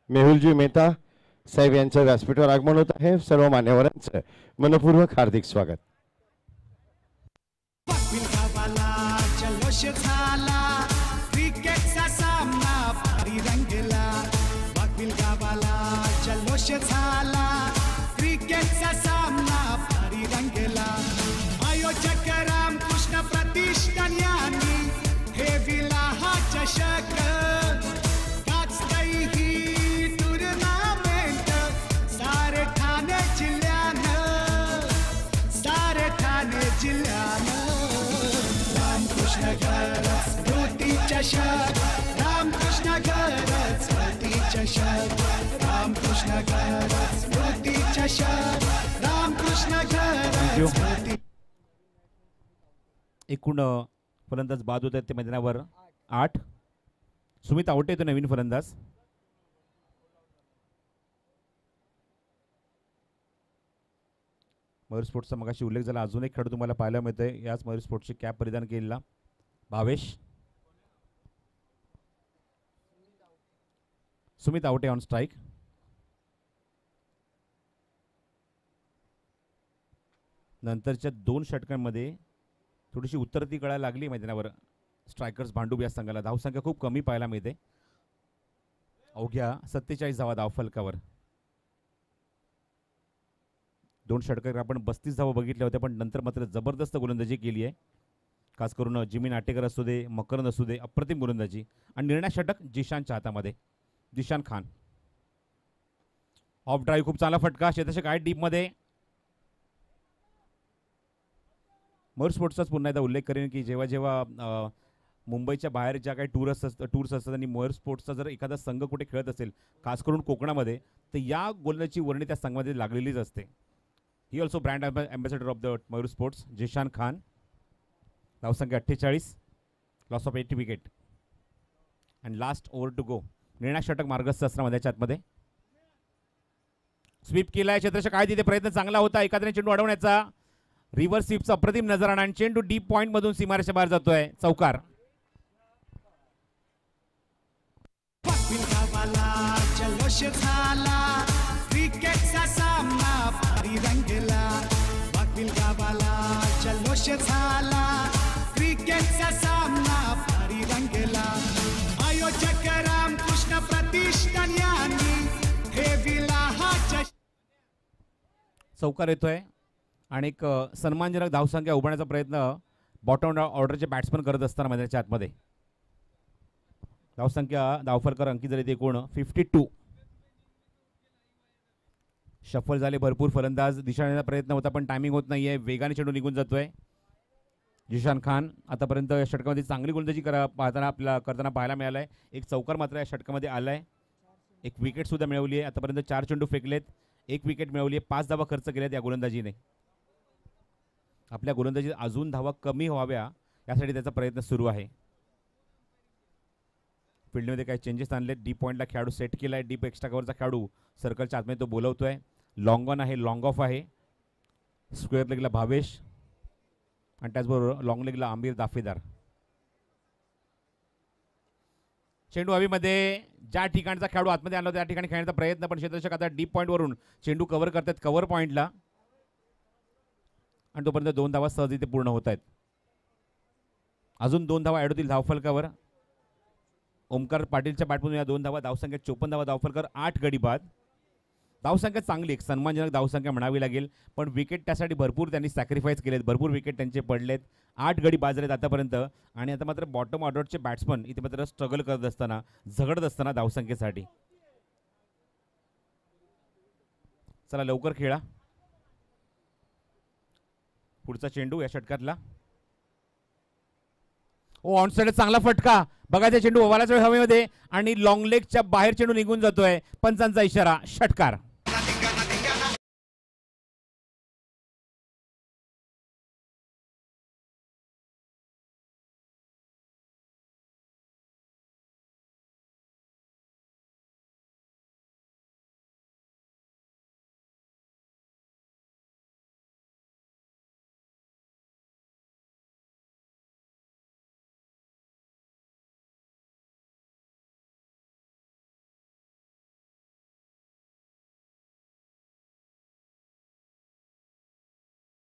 मेहुलजी मेहता साहेब यांचं व्यासपीठावर आगमन होत आहे. सर्व मान्यवरांचं मनपूर्वक हार्दिक स्वागत. जल्लोष झाला क्रिकेटचा सामना भारी रंगला. वाघबिल गावाला जल्लोष झाला क्रिकेटचा सामना भारी रंगला. आयोजक रामकृष्ण प्रतिष्ठान यांनी ठेविला हा चषक. गाजतय ही टुर्नामेंट सारे ठाणे जिल्ह्यानं, सारे ठाणे जिल्ह्यानं. रामकृष्ण गरज स्मृती चषक, रामकृष्ण गरज स्मृती चषक, रामकृष्ण गरज स्मृती चषक, रामकृष्ण गरज स्मृती. एकूण फलंदाज बाद होत आहेत ते मैदानावर 8. सुमित आवटे येतो नवीन फलंदाज. मयूर स्पोर्ट्सचा मगाशी उल्लेख झाला. अजून एक खेळाडू तुम्हाला पाहायला मिळतोय याच मयूर स्पोर्ट्सची कॅप परिधान केलेला भावेश. Sumit Awate on strike. नंतरच्या 2 षटकांमध्ये थोडीशी उत्तरती कळायला लागली मैदानावर स्ट्रायकर्स भांडूप या संघाला. धावसंख्या खूप कमी पाहायला मिळते, अवघ्या 47 धावा धावफलकावर. 2 षटकात आपण 32 धावा बघितल्या होत्या पण नंतर मात्र जबरदस्त गोलंदाजी केली आहे. खास करून जिमी नाटेकर असू दे, मकरंद असू दे, अप्रतिम गोलंदाजी. आणि निर्णय षटक जिशानच्या हातामध्ये. जिशान खान ऑफ ड्राईव्ह खूप चांगला फटका. क्षेत्ररक्षक आहे डीप मध्ये. मयूर स्पोर्ट्सचाच पुन्हा एकदा उल्लेख करेन की जेव्हा जेव्हा मुंबईच्या बाहेर ज्या काही टूर्स असतात आणि मयूर स्पोर्ट्सचा जर एखादा संघ कुठे खेळत असेल खास करून कोकणामध्ये तर या गोलंदाजीची वर्णी त्या संघामध्ये लागलेलीच असते. He also brand ambassador of the Mayur sports. Zeeshan Khan. धावसंख्या 48. Loss of 80 wicket. And last over to go. निर्णायक षटक मार्गस्थ असणार मध्याच्या आतमध्ये. स्वीप केलाय क्षेत्ररक्षक आहे तिथे, प्रयत्न चांगला होता एखाद्याने चेंडू अडवण्याचा. रिव्हर्स स्वीपचा अप्रतिम नजराणा आणि चेंडू डीप पॉइंट मधून सीमारेषा बाहेर जातोय. चौकार. जल्लोष झाला क्रिकेटचा सामना भारी रंगला. वाघबिल गावाला जल्लोष झाला क्रिकेटचा सामना भारी रंगला. आयोजक रामकृष्ण प्रतिष्ठान यांनी ठेविला हा चौकार येतोय आणि एक सन्मानजनक धावसंख्या उभारण्याचा प्रयत्न बॉटम ऑर्डरचे बॅट्समन करत असताना मैदानाच्या आतमध्ये. धावसंख्या धावफलकर अंकित झाली ते एकूण 52. शफल झाले भरपूर, फलंदाज दिशा देण्याचा प्रयत्न होता पण टायमिंग होत नाहीये, वेगाने चेंडू निघून जातोय. जिशान खान आतापर्यंत या षटकामध्ये चांगली गोलंदाजी करताना पाहायला मिळालाय. एक चौकार मात्र या षटकामध्ये आलाय. एक विकेट सुद्धा मिळवली आहे. आतापर्यंत 4 चेंडू फेकलेत, 1 विकेट मिळवली आहे, 5 धावा खर्च केल्यात या गोलंदाजीने. आपल्या गोलंदाजीत अजून धावा कमी व्हाव्या यासाठी त्याचा प्रयत्न सुरू आहे. फील्डमध्ये काही चेंजेस आणले. डीप पॉईंटला खेळाडू सेट केलाय. डीप एक्स्ट्रा कव्हरचा खेळाडू सर्कलच्या आतमध्ये तो बोलवतोय. लॉंग ऑन आहे, लॉंग ऑफ आहे. स्क्वेअर लेगला भावेश आणि त्याचबरोबर लॉंग लेगला आमिर दाफेदार. चेंडू हवेमध्ये ज्या ठिकाणचा खेळाडू आतमध्ये आणला त्या ठिकाणी खेळण्याचा प्रयत्न, पण क्षेत्ररक्षक आता डीप पॉईंट वरून चेंडू कव्हर करतात कव्हर पॉईंटला आणि तोपर्यंत 2 धावा सहज इथे पूर्ण होत आहेत. अजून 2 धावा ॲड होतील धावफलकावर. ओमकार पाटीलच्या बॅटमधून या 2 धावा, धावसंख्या 54 धावा. धावफलकर 8 गडी बाद. धावसंख्या चांगली, एक सन्मानजनक धावसंख्या म्हणावी लागेल, पण विकेट त्यासाठी भरपूर त्यांनी सॅक्रिफाईस केलेत, भरपूर विकेट त्यांचे पडलेत. 8 गडी बाद झालेत आतापर्यंत. आणि आता मात्र बॉटम ऑर्डरचे बॅट्समन इथे मात्र स्ट्रगल करत असताना, झगडत असताना धावसंख्येसाठी. चला लवकर खेळा. पुढचा चेंडू या षटकातला. ऑन साइड चांगला फटका. बघायचा चेंडू ओव्हालाच वेळ हवेमध्ये आणि लॉंग लेगच्या बाहेर चेंडू निघून जातोय. पंचांचा इशारा, षटकार.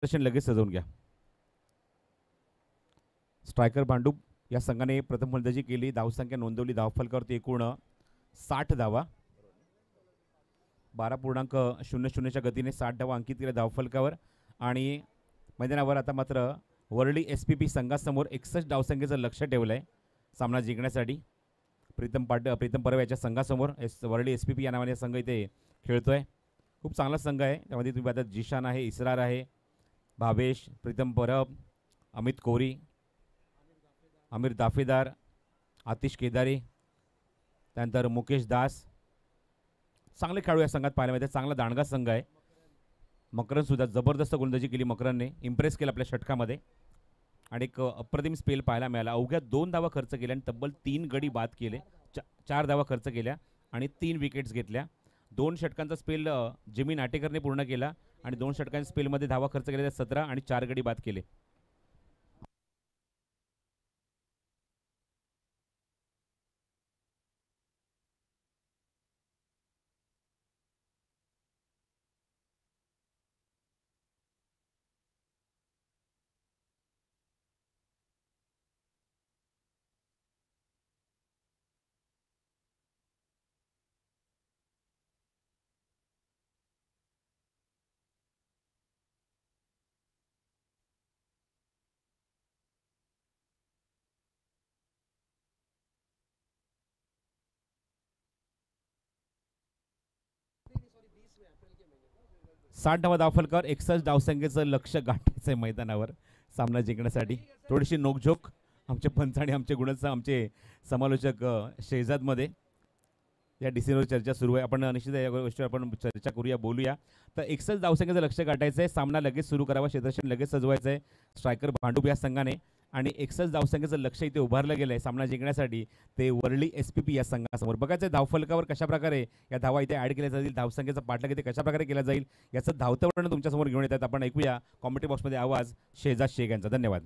लगेच सजवून घ्या. स्ट्रायकर भांडूप या संघाने प्रथम फलंदाजी केली. धावसंख्या नोंदवली धावफलकावरती एकूण 60 धावा. 12.00च्या गतीने 60 धावा अंकित केल्या धावफलकावर. आणि मैदानावर आता मात्र वरळी SPP संघासमोर 61 धावसंख्येचं लक्ष ठेवलंय सामना जिंकण्यासाठी. प्रीतम परब याच्या संघासमोर वरळी SPP या नावाने संघ इथे खेळतोय. खूप चांगला संघ आहे. त्यामध्ये तुम्ही आता जिशान आहे, इसरार आहे, भावेश, प्रीतम परब, अमित कोरी, आमिर दाफेदार, आतिश केदारी, त्यानंतर मुकेश दास. चांगले खेळाडू या संघात पाहायला मिळते. चांगला दांडगा संघ आहे. मकरन सुद्धा जबरदस्त गोलंदाजी केली. मकरनने इम्प्रेस केलं आपल्या षटकामध्ये आणि एक अप्रतिम स्पेल पाहायला मिळाला. अवघ्या 2 धावा खर्च केल्या आणि तब्बल 3 गडी बाद केले. 4 धावा खर्च केल्या आणि 3 विकेट्स घेतल्या. 2 षटकांचा स्पेल जिमी नाटेकरने पूर्ण केला आणि 2 षटकांच्या स्पेलमध्ये धावा खर्च केल्या 17 आणि 4 गडी बाद केले. साठ धावा धावफलकावर 61 धावसंख्येचं लक्ष गाठायचं आहे मैदानावर सामना जिंकण्यासाठी. थोडीशी नोकझोक आमचे पंच आणि आमचे गुणच आमचे समालोचक शेजादमध्ये या डिसिजनवर चर्चा सुरू आहे. आपण निश्चित या गोष्टीवर आपण चर्चा करूया, बोलूया. तर 61 धावसंख्येचं लक्ष गाठायचं आहे. सामना लगेच सुरू करावा, क्षेत्ररक्षण लगेच सजवायचं आहे स्ट्रायकर भांडूप या संघाने आणि 61 धावसंख्येचं लक्ष इथे उभारलं गेलं आहे सामना जिंकण्यासाठी ते वरळी SPP या संघासमोर. बघायचं धावफलकावर कशा प्रकारे या धावा इथे ॲड केल्या जातील, धावसंख्येचा पाठलाग इथे कशा प्रकारे केला जाईल याचं धावतं वर्णन तुमच्यासमोर घेऊन येतात. आपण ऐकूया कॉमेंट्री बॉक्समध्ये आवाज शेहजाद शेख यांचा. धन्यवाद.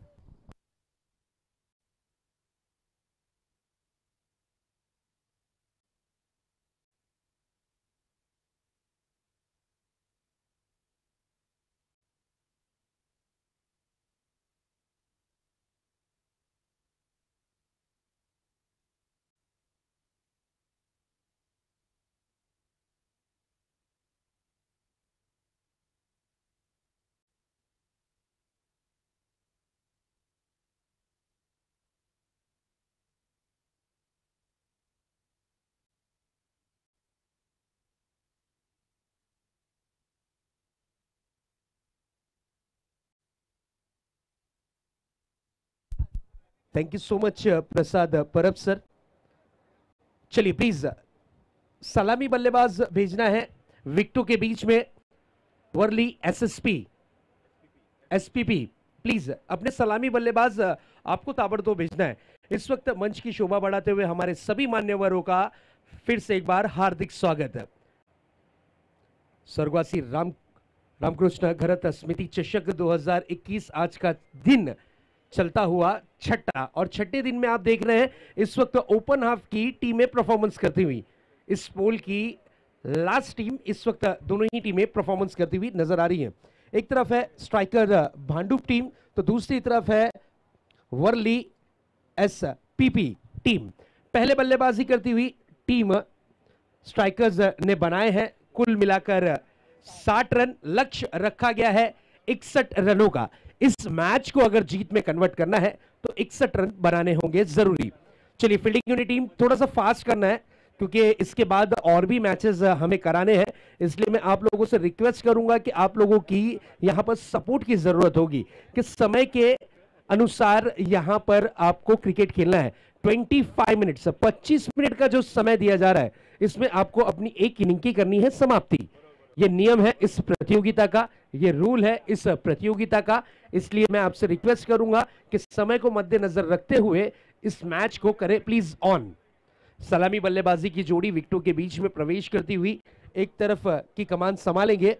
थैंक यू सो मच प्रसाद परब सर. चलिए प्लीज सलामी बल्लेबाज भेजना है विकेटों के बीच में. वर्ली SPP प्लीज अपने सलामी बल्लेबाज आपको ताबड़तोड़ भेजना है. इस वक्त मंच की शोभा बढ़ाते हुए हमारे सभी मान्यवरों का फिर से एक बार हार्दिक स्वागत है. स्वर्गवासी रामकृष्ण घरत स्मृति चषक 2021 आज का दिन चलता हुआ छठा और छठे दिन में आप देख रहे हैं इस वक्त ओपन हाफ की टीमें परफॉर्मेंस करती हुई. इस पोल की लास्ट टीम इस वक्त दोनों ही टीमें परफॉर्मेंस करती हुई नजर आ रही हैं. एक तरफ है स्ट्राइकर भांडुप टीम तो दूसरी तरफ है वर्ली SPP टीम. पहले बल्लेबाजी करती हुई टीम स्ट्राइकर्स ने बनाए हैं कुल मिलाकर 60 रन. लक्ष्य रखा गया है 61 रनों का. इस मैच को अगर जीत में कन्वर्ट करना है तो 61 रन बनाने होंगे जरूरी. चलिए फील्डिंग यूनिट टीम थोड़ा सा फास्ट करना है क्योंकि इसके बाद और भी मैचेस हमें कराने हैं. इसलिए मैं आप लोगों से रिक्वेस्ट करूंगा कि आप लोगों की यहां पर सपोर्ट की जरूरत होगी कि समय के अनुसार यहां पर आपको क्रिकेट खेलना है. 25 मिनट्स 25 मिनट का जो समय दिया जा रहा है इसमें आपको अपनी एक इनिंग की करनी है समाप्ति. ये नियम है इस प्रतियोगिता का, ये रूल है इस प्रतियोगिता का. इसलिए मैं आपसे रिक्वेस्ट करूंगा कि समय को मद्देनजर रखते हुए इस मैच को करें प्लीज ऑन. सलामी बल्लेबाजी की जोड़ी विकेटों के बीच में प्रवेश करती हुई एक तरफ की कमान संभालेंगे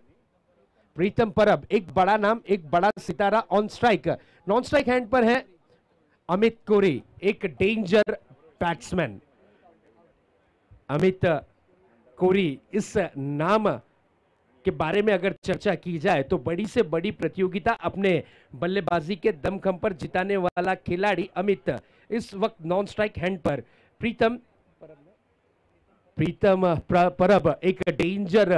प्रीतम परब. एक बड़ा नाम, एक बड़ा सितारा on strike. Non strike hand पर है अमित कोरी, एक डेंजर बैट्समैन. अमित कोरी इस नाम के बारे में अगर चर्चा की जाए तो बड़ी से बड़ी प्रतियोगिता अपने बल्लेबाजी के दमखम पर जिताने वाला खिलाड़ी अमित इस वक्त नॉन स्ट्राइक हैंड पर. प्रीतम परब एक डेंजर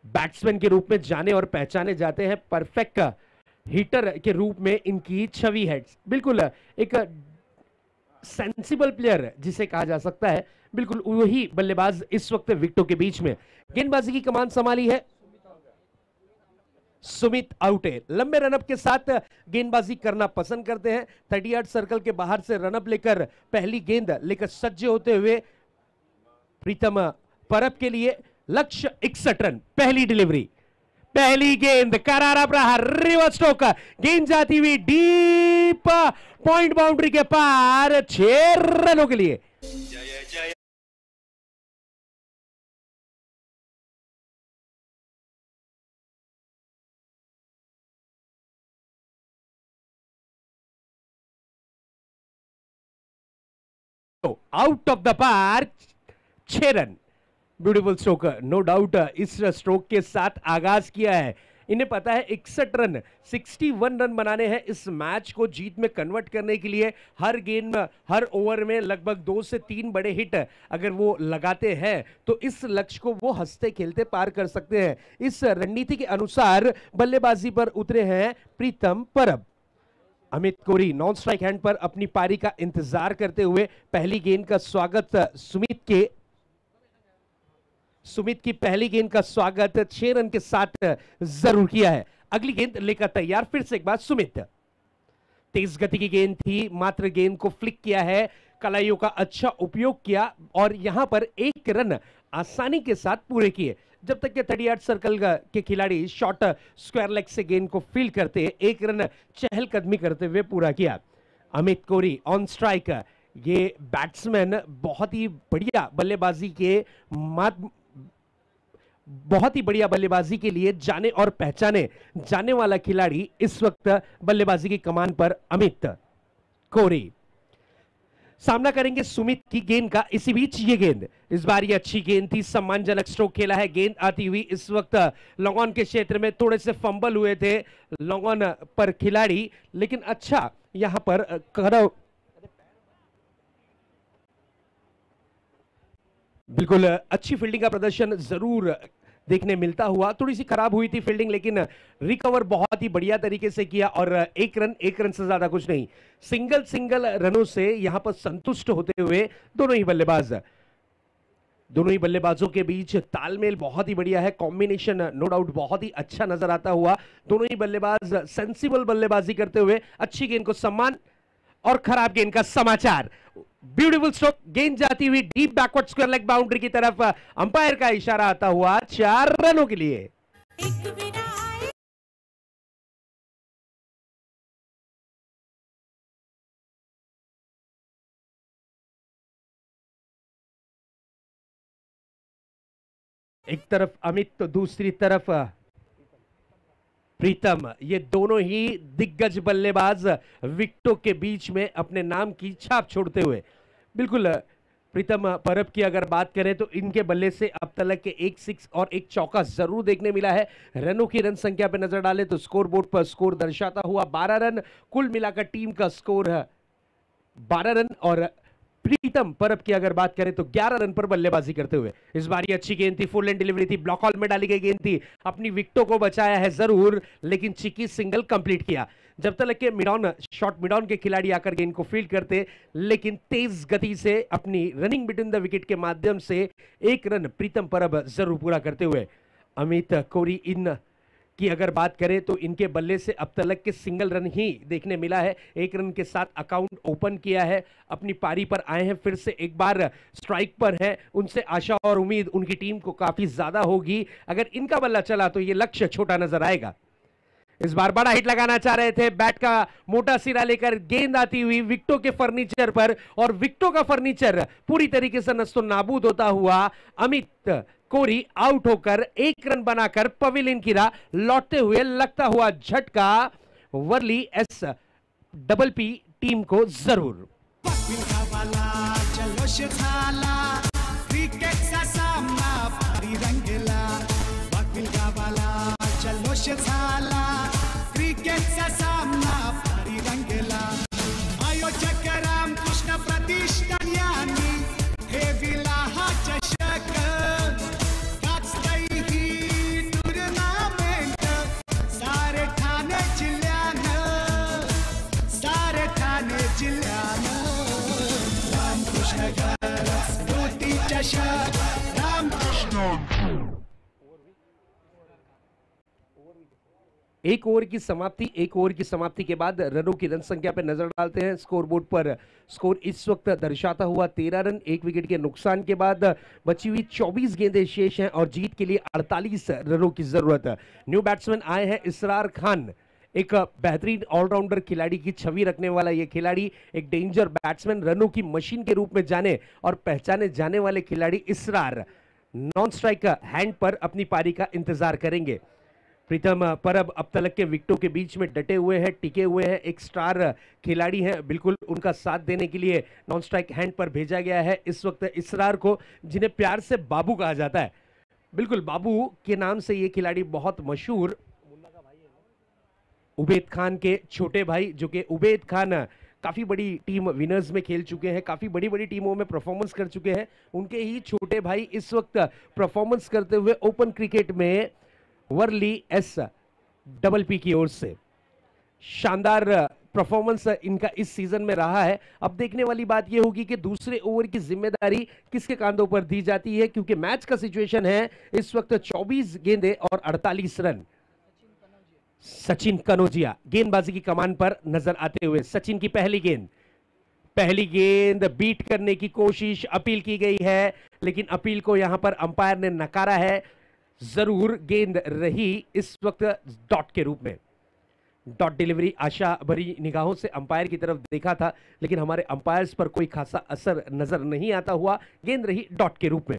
बैट्समैन के रूप में जाने और पहचाने जाते हैं. परफेक्ट हिटर के रूप में इनकी छवि है. बिल्कुल एक सेंसिबल प्लेयर जिसे कहा जा सकता है, बिल्कुल वही बल्लेबाज इस वक्त विकेटों के बीच में. गेंदबाजी की कमान संभाली है सुमित आउटे. लंबे रनअप के साथ गेंदबाजी करना पसंद करते हैं. 38 सर्कल के बाहर से रनअप लेकर पहली गेंद लेकर सज्ज होते हुए प्रीतम परब के लिए लक्ष्य 61 रन. पहली डिलीवरी, पहली गेंद, करारा प्रहार, रिवर्स स्ट्रोक, गेंद जाती हुई डीप पॉइंट बाउंड्री के पार 6 रनों के लिए. Out of the park, 6 run. Beautiful stroke, no doubt. इस स्ट्रोक के साथ आगाज किया है. इन्हें पता है 61 रन 61 रन बनाने हैं इस मैच को जीत में कन्वर्ट करने के लिए. हर गेंद में, हर ओवर में लगभग 2 से 3 बड़े हिट अगर वो लगाते हैं तो इस लक्ष्य को वो हंसते खेलते पार कर सकते हैं. इस रणनीति के अनुसार बल्लेबाजी पर उतरे हैं प्रीतम परब. अमित कोरी नॉन स्ट्राइक हैंड पर अपनी पारी का इंतजार करते हुए पहली गेंद का स्वागत सुमित की पहली गेंद का स्वागत 6 रन के साथ जरूर किया है. अगली गेंद लेकर तैयार फिर से एक बार सुमित. तेज गति की गेंद थी, मात्र गेंद को फ्लिक किया है, कलाइयों का अच्छा उपयोग किया और यहां पर 1 रन आसानी के साथ पूरे किए. जब तक के 38 सर्कल के खिलाड़ी शॉर्ट स्क्वायर लेग से गेंद को फील्ड करते 1 रन चहलकदमी करते हुए पूरा किया. अमित कोरी ऑन स्ट्राइक। ये बैट्समैन बहुत ही बढ़िया बल्लेबाजी के लिए जाने और पहचाने जाने वाला खिलाड़ी इस वक्त बल्लेबाजी की कमान पर अमित कोरी। सामना करेंगे सुमित की गेंद का। इसी बीच ये गेंद, इस बार ये अच्छी गेंद थी, सम्मानजनक स्ट्रोक खेला है। गेंद आती हुई इस वक्त लॉन्ग ऑन के क्षेत्र में, थोड़े से फंबल हुए थे लॉन्ग ऑन पर खिलाड़ी, लेकिन अच्छा यहां पर बिल्कुल अच्छी फील्डिंग का प्रदर्शन जरूर देखने मिलता हुआ। थोड़ी सी खराब हुई थी फील्डिंग, लेकिन रिकवर बहुत ही बढ़िया तरीके से किया और एक रन से ज्यादा कुछ नहीं, सिंगल रनों से यहां पर संतुष्ट होते हुए दोनों ही बल्लेबाजों के बीच तालमेल बहुत ही बढ़िया है। कॉम्बिनेशन नो डाउट बहुत ही अच्छा नजर आता हुआ। दोनों ही बल्लेबाज सेंसिबल बल्लेबाजी करते हुए अच्छी गेंद को सम्मान और खराब गेंद का समाचार। ब्यूटीफुल स्ट्रोक, गेंद जाती हुई deep backward square leg boundary की तरफ, अंपायर का इशारा आता हुआ 4 रनों के लिए। एक तरफ अमित तो दूसरी तरफ प्रीतम, ये दोनों ही दिग्गज बल्लेबाज विकेटों के बीच में अपने नाम की छाप छोड़ते हुए। बिल्कुल प्रीतम परब की अगर बात करें तो इनके बल्ले से अब तक के 1 6 और 1 चौका जरूर देखने मिला है। रनों की रन संख्या पर नजर डालें तो स्कोर बोर्ड पर स्कोर दर्शाता हुआ 12 रन, कुल मिलाकर टीम का स्कोर है 12 रन। और प्रीतम परब की अगर बात करें तो 11 रन पर बल्लेबाजी करते हुए। इस बार ये अच्छी गेंद थी, फुल एंड डिलीवरी थी, ब्लॉक हॉल में डाली गई गेंद थी, अपनी विकेटों को बचाया है जरूर, लेकिन चिकी सिंगल कंप्लीट किया। जब तक के मिड ऑन के खिलाड़ी आकर गेंद को फील्ड करते, लेकिन तेज गति से अपनी रनिंग बिटवीन द विकेट के माध्यम से 1 रन प्रीतम परब जरूर पूरा करते हुए। अमित कोरी इन की अगर बात करें तो इनके बल्ले से अब तक के सिंगल रन ही देखने मिला है। 1 रन के साथ अकाउंट ओपन किया है, अपनी पारी पर आए हैं, फिर से एक बार स्ट्राइक पर है। उनसे आशा और उम्मीद उनकी टीम को काफी ज्यादा होगी। अगर इनका बल्ला चला तो ये लक्ष्य छोटा नजर आएगा। इस बार बड़ा हिट लगाना चाह रहे थे, बैट का मोटा सिरा लेकर गेंद आती हुई विकेटों के फर्नीचर पर, और विकेटों का फर्नीचर पूरी तरीके से नस्तो नाबूद होता हुआ अमित कोरी आउट होकर 1 रन बनाकर पवेलियन की राह लौटते हुए लगता हुआ झटका वर्ली SPP टीम को जरूर। जल्लोष झाला, क्रिकेटचा सामना भारी रंगला, वाकविल गावाला जल्लोष झाला, क्रिकेटचा सामना भारी रंगला। आयोजक रामकृष्ण प्रतिष्ठान यांनी ठेविला हा चषक, गाजतय ही टूर्नामेंट सारे ठाणे जिल्ह्यानं, सारे ठाणे जिल्ह्यानं। रामकृष्ण घर स्मृती चषक, रामकृष्ण। एक ओवर की समाप्ति के बाद रनों की रन संख्या पर नजर डालते हैं। स्कोर बोर्ड पर स्कोर इस वक्त दर्शाता हुआ 13 रन। 1 विकेट के नुकसान के बाद बची हुई 24 गेंदें शेष हैं और जीत के लिए 48 रनों की जरूरत है। न्यू बैट्समैन आए हैं इसरार खान, एक बेहतरीन ऑलराउंडर खिलाड़ी की छवि रखने वाला यह खिलाड़ी, एक डेंजर बैट्समैन, रनों की मशीन के रूप में जाने और पहचाने जाने वाले खिलाड़ी इसरार नॉन स्ट्राइक हैंड पर अपनी पारी का इंतजार करेंगे। प्रीतम परब अब तक के विकेटों के बीच में डटे हुए हैं, टिके हुए हैं, एक स्टार खिलाड़ी हैं, बिल्कुल उनका साथ देने के लिए नॉन स्ट्राइक हैंड पर भेजा गया है इस वक्त इसरार को, जिन्हें प्यार से बाबू कहा जाता है। बिल्कुल बाबू के नाम से ये खिलाड़ी बहुत मशहूर, उबैद खान के छोटे भाई, जो कि उबैद खान काफी बड़ी टीम विनर्स में खेल चुके हैं, काफी बड़ी बड़ी टीमों में परफॉर्मेंस कर चुके हैं। उनके ही छोटे भाई इस वक्त परफॉर्मेंस करते हुए ओपन क्रिकेट में वर्ली SPP की ओर से शानदार परफॉर्मेंस इनका इस सीजन में रहा है। अब देखने वाली बात यह होगी कि दूसरे ओवर की जिम्मेदारी किसके कांधों पर दी जाती है, क्योंकि मैच का सिचुएशन है इस वक्त 24 गेंदें और 48 रन। सचिन कनौजिया गेंदबाजी की कमान पर नजर आते हुए। सचिन की पहली गेंद बीट करने की कोशिश, अपील की गई है, लेकिन अपील को यहां पर अंपायर ने नकारा है। जरूर गेंद रही इस वक्त डॉट के रूप में। डॉट डिलीवरी आशा भरी निगाहों से अंपायर की तरफ देखा था, लेकिन हमारे अंपायर्स पर कोई खासा असर नजर नहीं आता हुआ। गेंद रही डॉट के रूप में।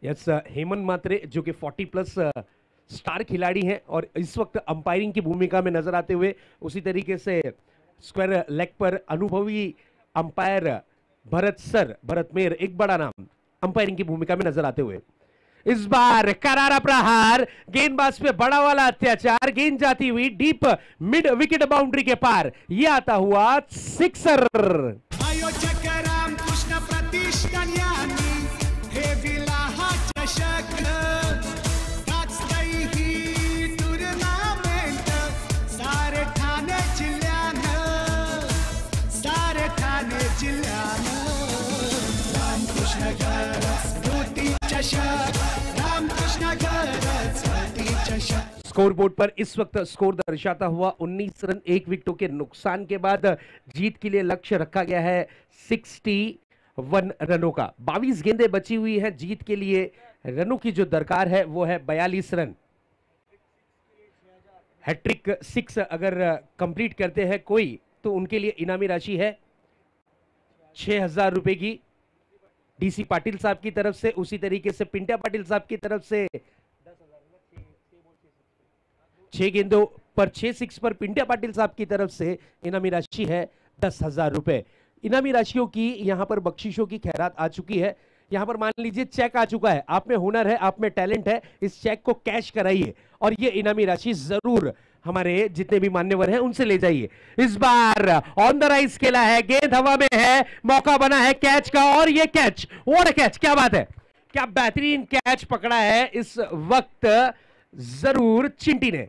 यस, हेमंत मात्रे जो कि 40+ स्टार खिलाड़ी हैं और इस वक्त अंपायरिंग की भूमिका में नजर आते हुए, उसी तरीके से स्क्वायर लेग पर अनुभवी अंपायर भरत मेर, एक बड़ा नाम, अंपायरिंग की भूमिका में नजर आते हुए। इस बार करारा प्रहार, गेंदबाज पे बड़ा वाला अत्याचार, गेंद जाती हुई डीप मिड विकेट बाउंड्री के पार, ये आता हुआ सिक्सर। अयोध्यक रामकृष्ण प्रतिष्ठान यांनी हे दिला हा चषक, गाजतंय ही टूर्नामेंट सारे ठाणे जिल्ह्यानं, सारे ठाणे जिल्ह्यानं। रामकृष्ण गरज मोठी चषक, रामकृष्ण गरज मोठी चषक। स्कोर बोर्ड पर इस वक्त स्कोर दर्शाता हुआ 19 रन, 1 विकेटों के नुकसान के बाद जीत के लिए लक्ष्य रखा गया है 61 रनों का। 22 गेंदें बची हुई हैं जीत के लिए। रनों की जो दरकार है वो है 42 रन। हैट्रिक 6 अगर कंप्लीट करते हैं कोई, तो उनके लिए इनामी राशि है 6,000 रुपए की डीसी पाटिल साहब की तरफ से। उसी तरीके से पिंट्या पाटिल साहब की तरफ से 6 गेंदों पर 6 सिक्स पर पिंट्या पाटिल साहब की तरफ से इनामी राशि है 10,000 रुपए। इनामी राशियों की यहां पर बख्शिशों की खैरात आ चुकी है। यहां पर मान लीजिए चेक आ चुका है, आप में हुनर है, आप में टैलेंट है, इस चेक को कैश कराइए और ये इनामी राशि जरूर हमारे जितने भी मान्यवर हैं उनसे ले जाइए। इस बार ऑन द राइज खेला है, गेंद हवा में है, मौका बना है कैच का और ये कैच, व्हाट अ कैच, क्या बात है, क्या बेहतरीन कैच पकड़ा है इस वक्त जरूर चिंटी ने।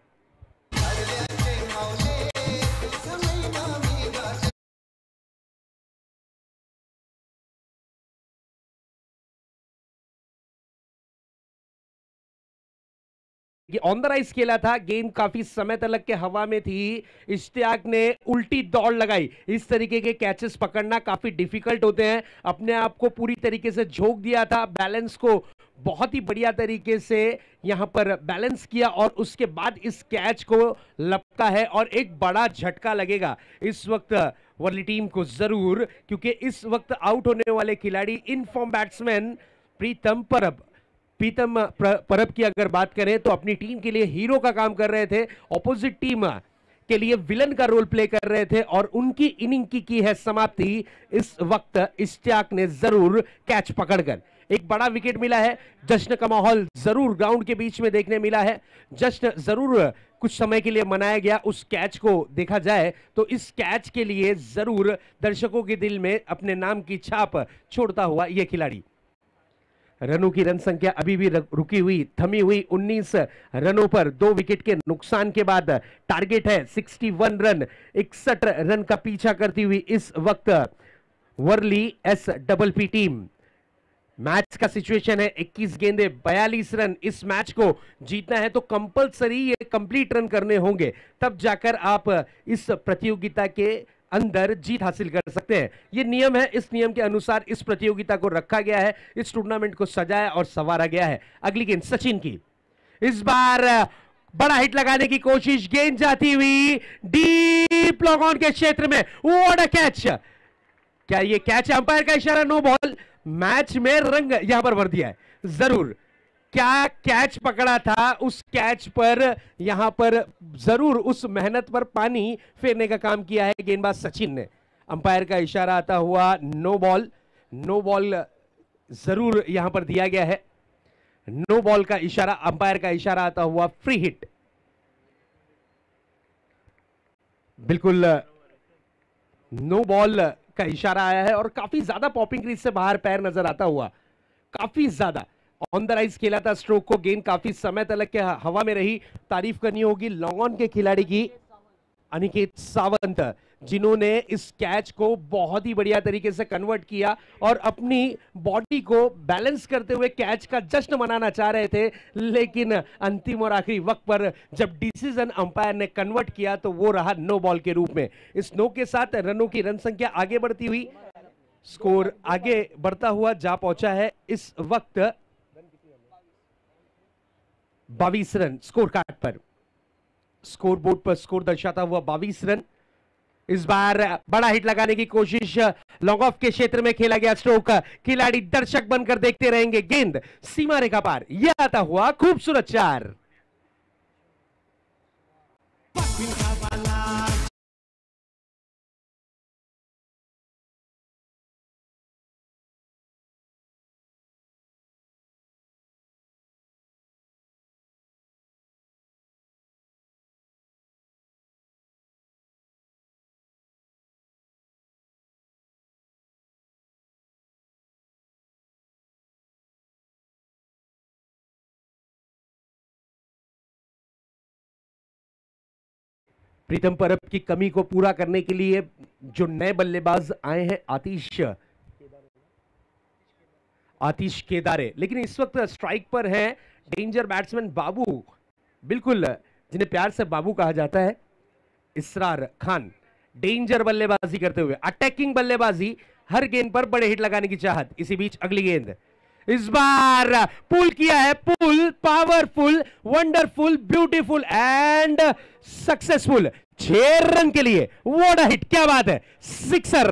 ऑन द राइज खेला था, गेंद काफी समय तक के हवा में थी, इश्तियाक ने उल्टी दौड़ लगाई। इस तरीके के कैचेस पकड़ना काफी डिफिकल्ट होते हैं। अपने आप को पूरी तरीके से झोंक दिया था, बैलेंस को बहुत ही बढ़िया तरीके से यहां पर बैलेंस किया और उसके बाद इस कैच को लपका है और एक बड़ा झटका लगेगा इस वक्त वर्ली टीम को जरूर, क्योंकि इस वक्त आउट होने वाले खिलाड़ी इन फॉर्म बैट्समैन प्रीतम परब की अगर बात करें तो अपनी टीम के लिए हीरो का काम कर रहे थे, ऑपोजिट टीम के लिए विलन का रोल प्ले कर रहे थे और उनकी इनिंग की है समाप्ति इस वक्त इश्तियाक ने जरूर कैच पकड़कर। एक बड़ा विकेट मिला है, जश्न का माहौल जरूर ग्राउंड के बीच में देखने मिला है, जश्न जरूर कुछ समय के लिए मनाया गया। उस कैच को देखा जाए तो इस कैच के लिए जरूर दर्शकों के दिल में अपने नाम की छाप छोड़ता हुआ यह खिलाड़ी। रनों की रन संख्या अभी भी रुकी हुई, थमी हुई 19 रनों पर 2 विकेट के नुकसान के बाद। टारगेट है 61 रन, 61 रन का पीछा करती हुई इस वक्त वर्ली SPP टीम। मैच का सिचुएशन है 21 गेंदे 42 रन। इस मैच को जीतना है तो कंपलसरी ये कंप्लीट रन करने होंगे, तब जाकर आप इस प्रतियोगिता के अंदर जीत हासिल कर सकते हैं। ये नियम है, इस नियम के अनुसार इस प्रतियोगिता को रखा गया है, इस टूर्नामेंट को सजाया और संवारा गया है। अगली गेंद सचिन की, इस बार बड़ा हिट लगाने की कोशिश, गेंद जाती हुई डीप लॉन्ग ऑन के क्षेत्र में, व्हाट अ कैच, क्या ये कैच, अंपायर का इशारा, नो बॉल। मैच में रंग यहां पर भर दिया है जरूर। क्या कैच पकड़ा था, उस कैच पर यहां पर जरूर उस मेहनत पर पानी फेरने का काम किया है गेंदबाज सचिन ने। अंपायर का इशारा आता हुआ नो बॉल, नो बॉल जरूर यहां पर दिया गया है। नो बॉल का इशारा, अंपायर का इशारा आता हुआ फ्री हिट। बिल्कुल नो बॉल का इशारा आया है और काफी ज्यादा पॉपिंग क्रीज से बाहर पैर नजर आता हुआ, काफी ज्यादा ऑन द राइज खेला था स्ट्रोक को, गेंद काफी समय तक के हवा में रही। तारीफ करनी होगी लॉन्ग ऑन के खिलाड़ी की, अनिकेत सावंत, जिन्होंने इस कैच को बहुत ही बढ़िया तरीके से कन्वर्ट किया और अपनी बॉडी को बैलेंस करते हुए कैच का जश्न मनाना चाह रहे थे, लेकिन अंतिम और आखिरी वक्त पर जब डिसीजन अंपायर ने कन्वर्ट किया तो वो रहा नो बॉल के रूप में। इस नो के साथ रनों की रन संख्या आगे बढ़ती हुई, स्कोर आगे बढ़ता हुआ जा पहुंचा है इस वक्त 22 रन स्कोर कार्ड पर। स्कोर बोर्ड पर स्कोर दर्शाता हुआ 22 रन। इस बार बड़ा हिट लगाने की कोशिश, लॉन्ग ऑफ के क्षेत्र में खेला गया स्ट्रोक, खिलाड़ी दर्शक बनकर देखते रहेंगे, गेंद सीमा रेखा पार, यह आता हुआ खूबसूरत 4। प्रीतम परब की कमी को पूरा करने के लिए जो नए बल्लेबाज आए हैं आतिश केदारे, लेकिन इस वक्त स्ट्राइक पर है डेंजर बैट्समैन बाबू, बिल्कुल जिन्हें प्यार से बाबू कहा जाता है, इसरार खान। डेंजर बल्लेबाजी करते हुए, अटैकिंग बल्लेबाजी, हर गेंद पर बड़े हिट लगाने की चाहत। इसी बीच अगली गेंद इस बार पुल किया है, pull powerful, wonderful, beautiful and successful. 6 run के लिए व्हाट अ हिट, क्या बात है, सिक्सर।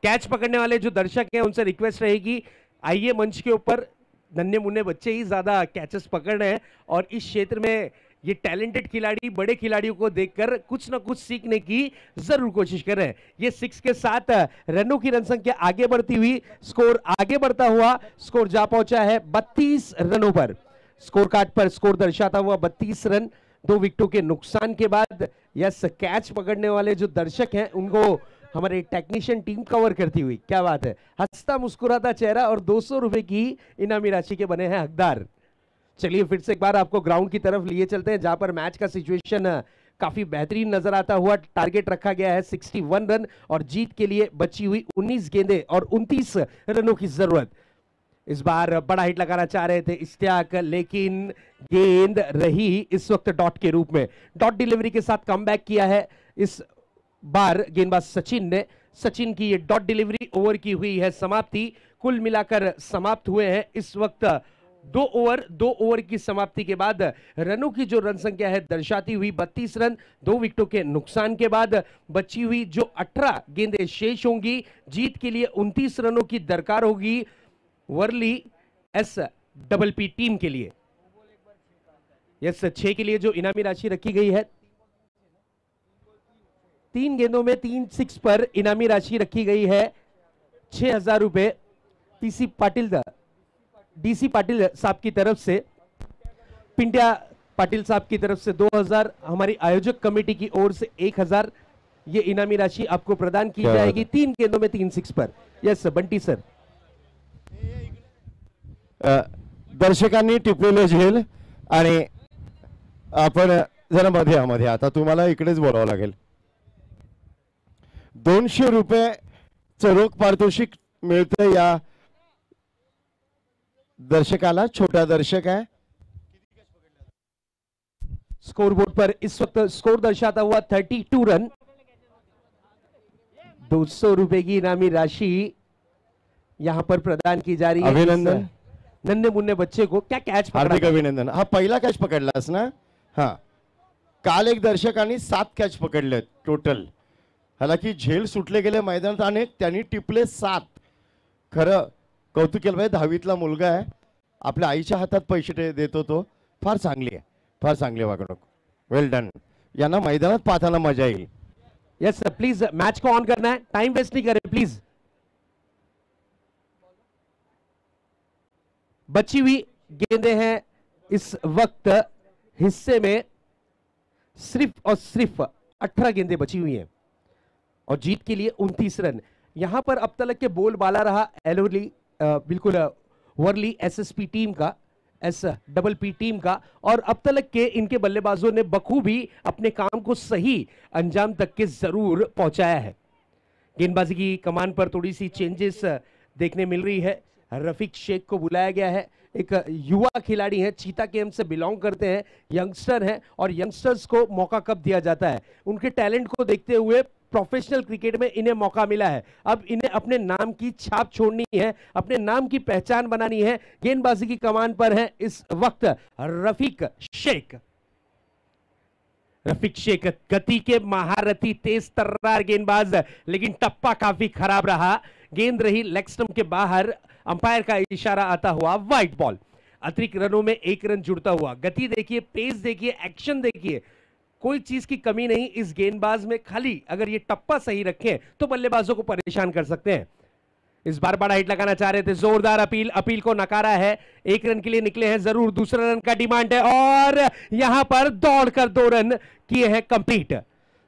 कैच पकड़ने वाले जो दर्शक हैं उनसे रिक्वेस्ट रहेगी, आइए मंच के ऊपर, नन्हे मुन्ने बच्चे ही ज्यादा कैचेस पकड़ रहे हैं और इस क्षेत्र में ये टैलेंटेड खिलाड़ी बड़े खिलाड़ियों को देखकर कुछ ना कुछ सीखने की जरूर कोशिश कर रहे हैं। ये 6 के साथ रनों की रन संख्या आगे बढ़ती हुई, स्कोर आगे बढ़ता हुआ, स्कोर जा पहुंचा है 32 रनों पर। स्कोर कार्ड पर स्कोर दर्शाता हुआ 32 रन, 2 विकेटों के नुकसान के बाद। यस, कैच पकड़ने वाले जो दर्शक हैं उनको हमारे टेक्नीशियन टीम कवर करती हुई, क्या बात है, हंसता मुस्कुराता चेहरा और 200 रुपए की इनामी राशि के बने हैं हकदार। चलिए फिर से एक बार आपको ग्राउंड की तरफ लिए चलते हैं, जहां पर मैच का सिचुएशन काफी बेहतरीन नजर आता हुआ। टारगेट रखा गया है 61 रन और जीत के लिए बची हुई 19 गेंदें और 29 रनों की जरूरत। इस बार बड़ा हिट लगाना चाह रहे थे इश्तियाक, लेकिन गेंद रही इस वक्त डॉट के रूप में। डॉट डिलीवरी के साथ कमबैक किया है इस बार गेंदबाज सचिन ने। सचिन की ये डॉट डिलीवरी ओवर की हुई है समाप्ति। कुल मिलाकर समाप्त हुए हैं इस वक्त 2 ओवर की समाप्ति के बाद रनों की जो रन संख्या है दर्शाती हुई 32 रन, 2 विकेटों के नुकसान के बाद बची हुई जो 18 गेंदें शेष होंगी, जीत के लिए 29 रनों की दरकार होगी वर्ली SPP टीम के लिए। यस, 6 के लिए जो इनामी राशि रखी गई है, 3 गेंदों में 3 6 पर इनामी राशि रखी गई है 6000 रुपए। DC पाटिल साहब की तरफ से, पिंडिया पाटिल साहब की तरफ से 2000, हमारी आयोजक कमेटी की ओर से 1000 ये इनामी राशि आपको प्रदान की जाएगी 3 गेंदों में 3 6 पर। Yes Bunty sir. दर्शकांनी टिपलेले झेल आणि आपण जरा मध्ये आता तुम्हाला इकडेच बोलावं लागेल। 200 रुपये रोख पारितोषिक मिळतं या दर्शकाला, छोटा दर्शक है। स्कोर बोर्ड पर इस वक्त स्कोर दर्शाता हुआ 32 रन, 200 रुपए की इनामी राशि यहां पर प्रदान की जा रही है। अभिनंदन नन्हे मुन्ने बच्चे को। क्या कैच पकड़ा? हार्दिक अभिनंदन। हा पहिला कॅच पकडलास ना? हा, काल एक दर्शकांनी 7 कॅच पकडले टोटल। हालांकि झेल सुटले गेले मैदानात आणि त्यांनी टिपले 7। खरं कौतुक केलं पाहिजे, 10वीतला मुलगा आहे, आपल्या आईच्या हातात पैसे देतो तो, फार चांगली आहे, फार चांगली वागणूक, वेल डन। यांना मैदानात पाहताना मजा येईल। यस सर, प्लीज मैच को ऑन करना है, टाइम वेस्ट नहीं करें प्लीज। बची हुई गेंदें हैं इस वक्त हिस्से में, सिर्फ और सिर्फ 18 गेंदें बची हुई हैं और जीत के लिए 29 रन। यहां पर अब तक के बोलबाला रहा एलोली, बिल्कुल वर्ली SSP टीम का, SPP टीम का, और अब तक के इनके बल्लेबाजों ने बखूबी अपने काम को सही अंजाम तक के जरूर पहुंचाया है। गेंदबाजी की कमान पर थोड़ी सी चेंजेस देखने मिल रही है। रफीक शेख को बुलाया गया है, एक युवा खिलाड़ी है, चीता गेम से बिलोंग करते हैं, यंगस्टर हैं, और यंगस्टर्स को मौका कब दिया जाता है, उनके टैलेंट को देखते हुए प्रोफेशनल क्रिकेट में इन्हें मौका मिला है। अब इन्हें अपने नाम की छाप छोड़नी है, अपने नाम की पहचान बनानी है। गेंदबाजी की कमान पर है इस वक्त रफीक शेख। रफीक शेख गति के महारथी, तेज तर्रार गेंदबाज, लेकिन टप्पा काफी खराब रहा। गेंद रही लेग स्टंप के बाहर, अंपायर का इशारा आता हुआ वाइड बॉल। अतिरिक्त रनों में 1 रन जुड़ता हुआ। गति देखिए, पेस देखिए, एक्शन देखिए, कोई चीज की कमी नहीं इस गेंदबाज में। खाली अगर ये टप्पा सही रखें तो बल्लेबाजों को परेशान कर सकते हैं। इस बार बड़ा हिट लगाना चाह रहे थे, जोरदार अपील को नकारा है। 1 रन के लिए निकले हैं जरूर, दूसरा रन का डिमांड है और यहां पर दौड़कर 2 रन किए हैं कंप्लीट।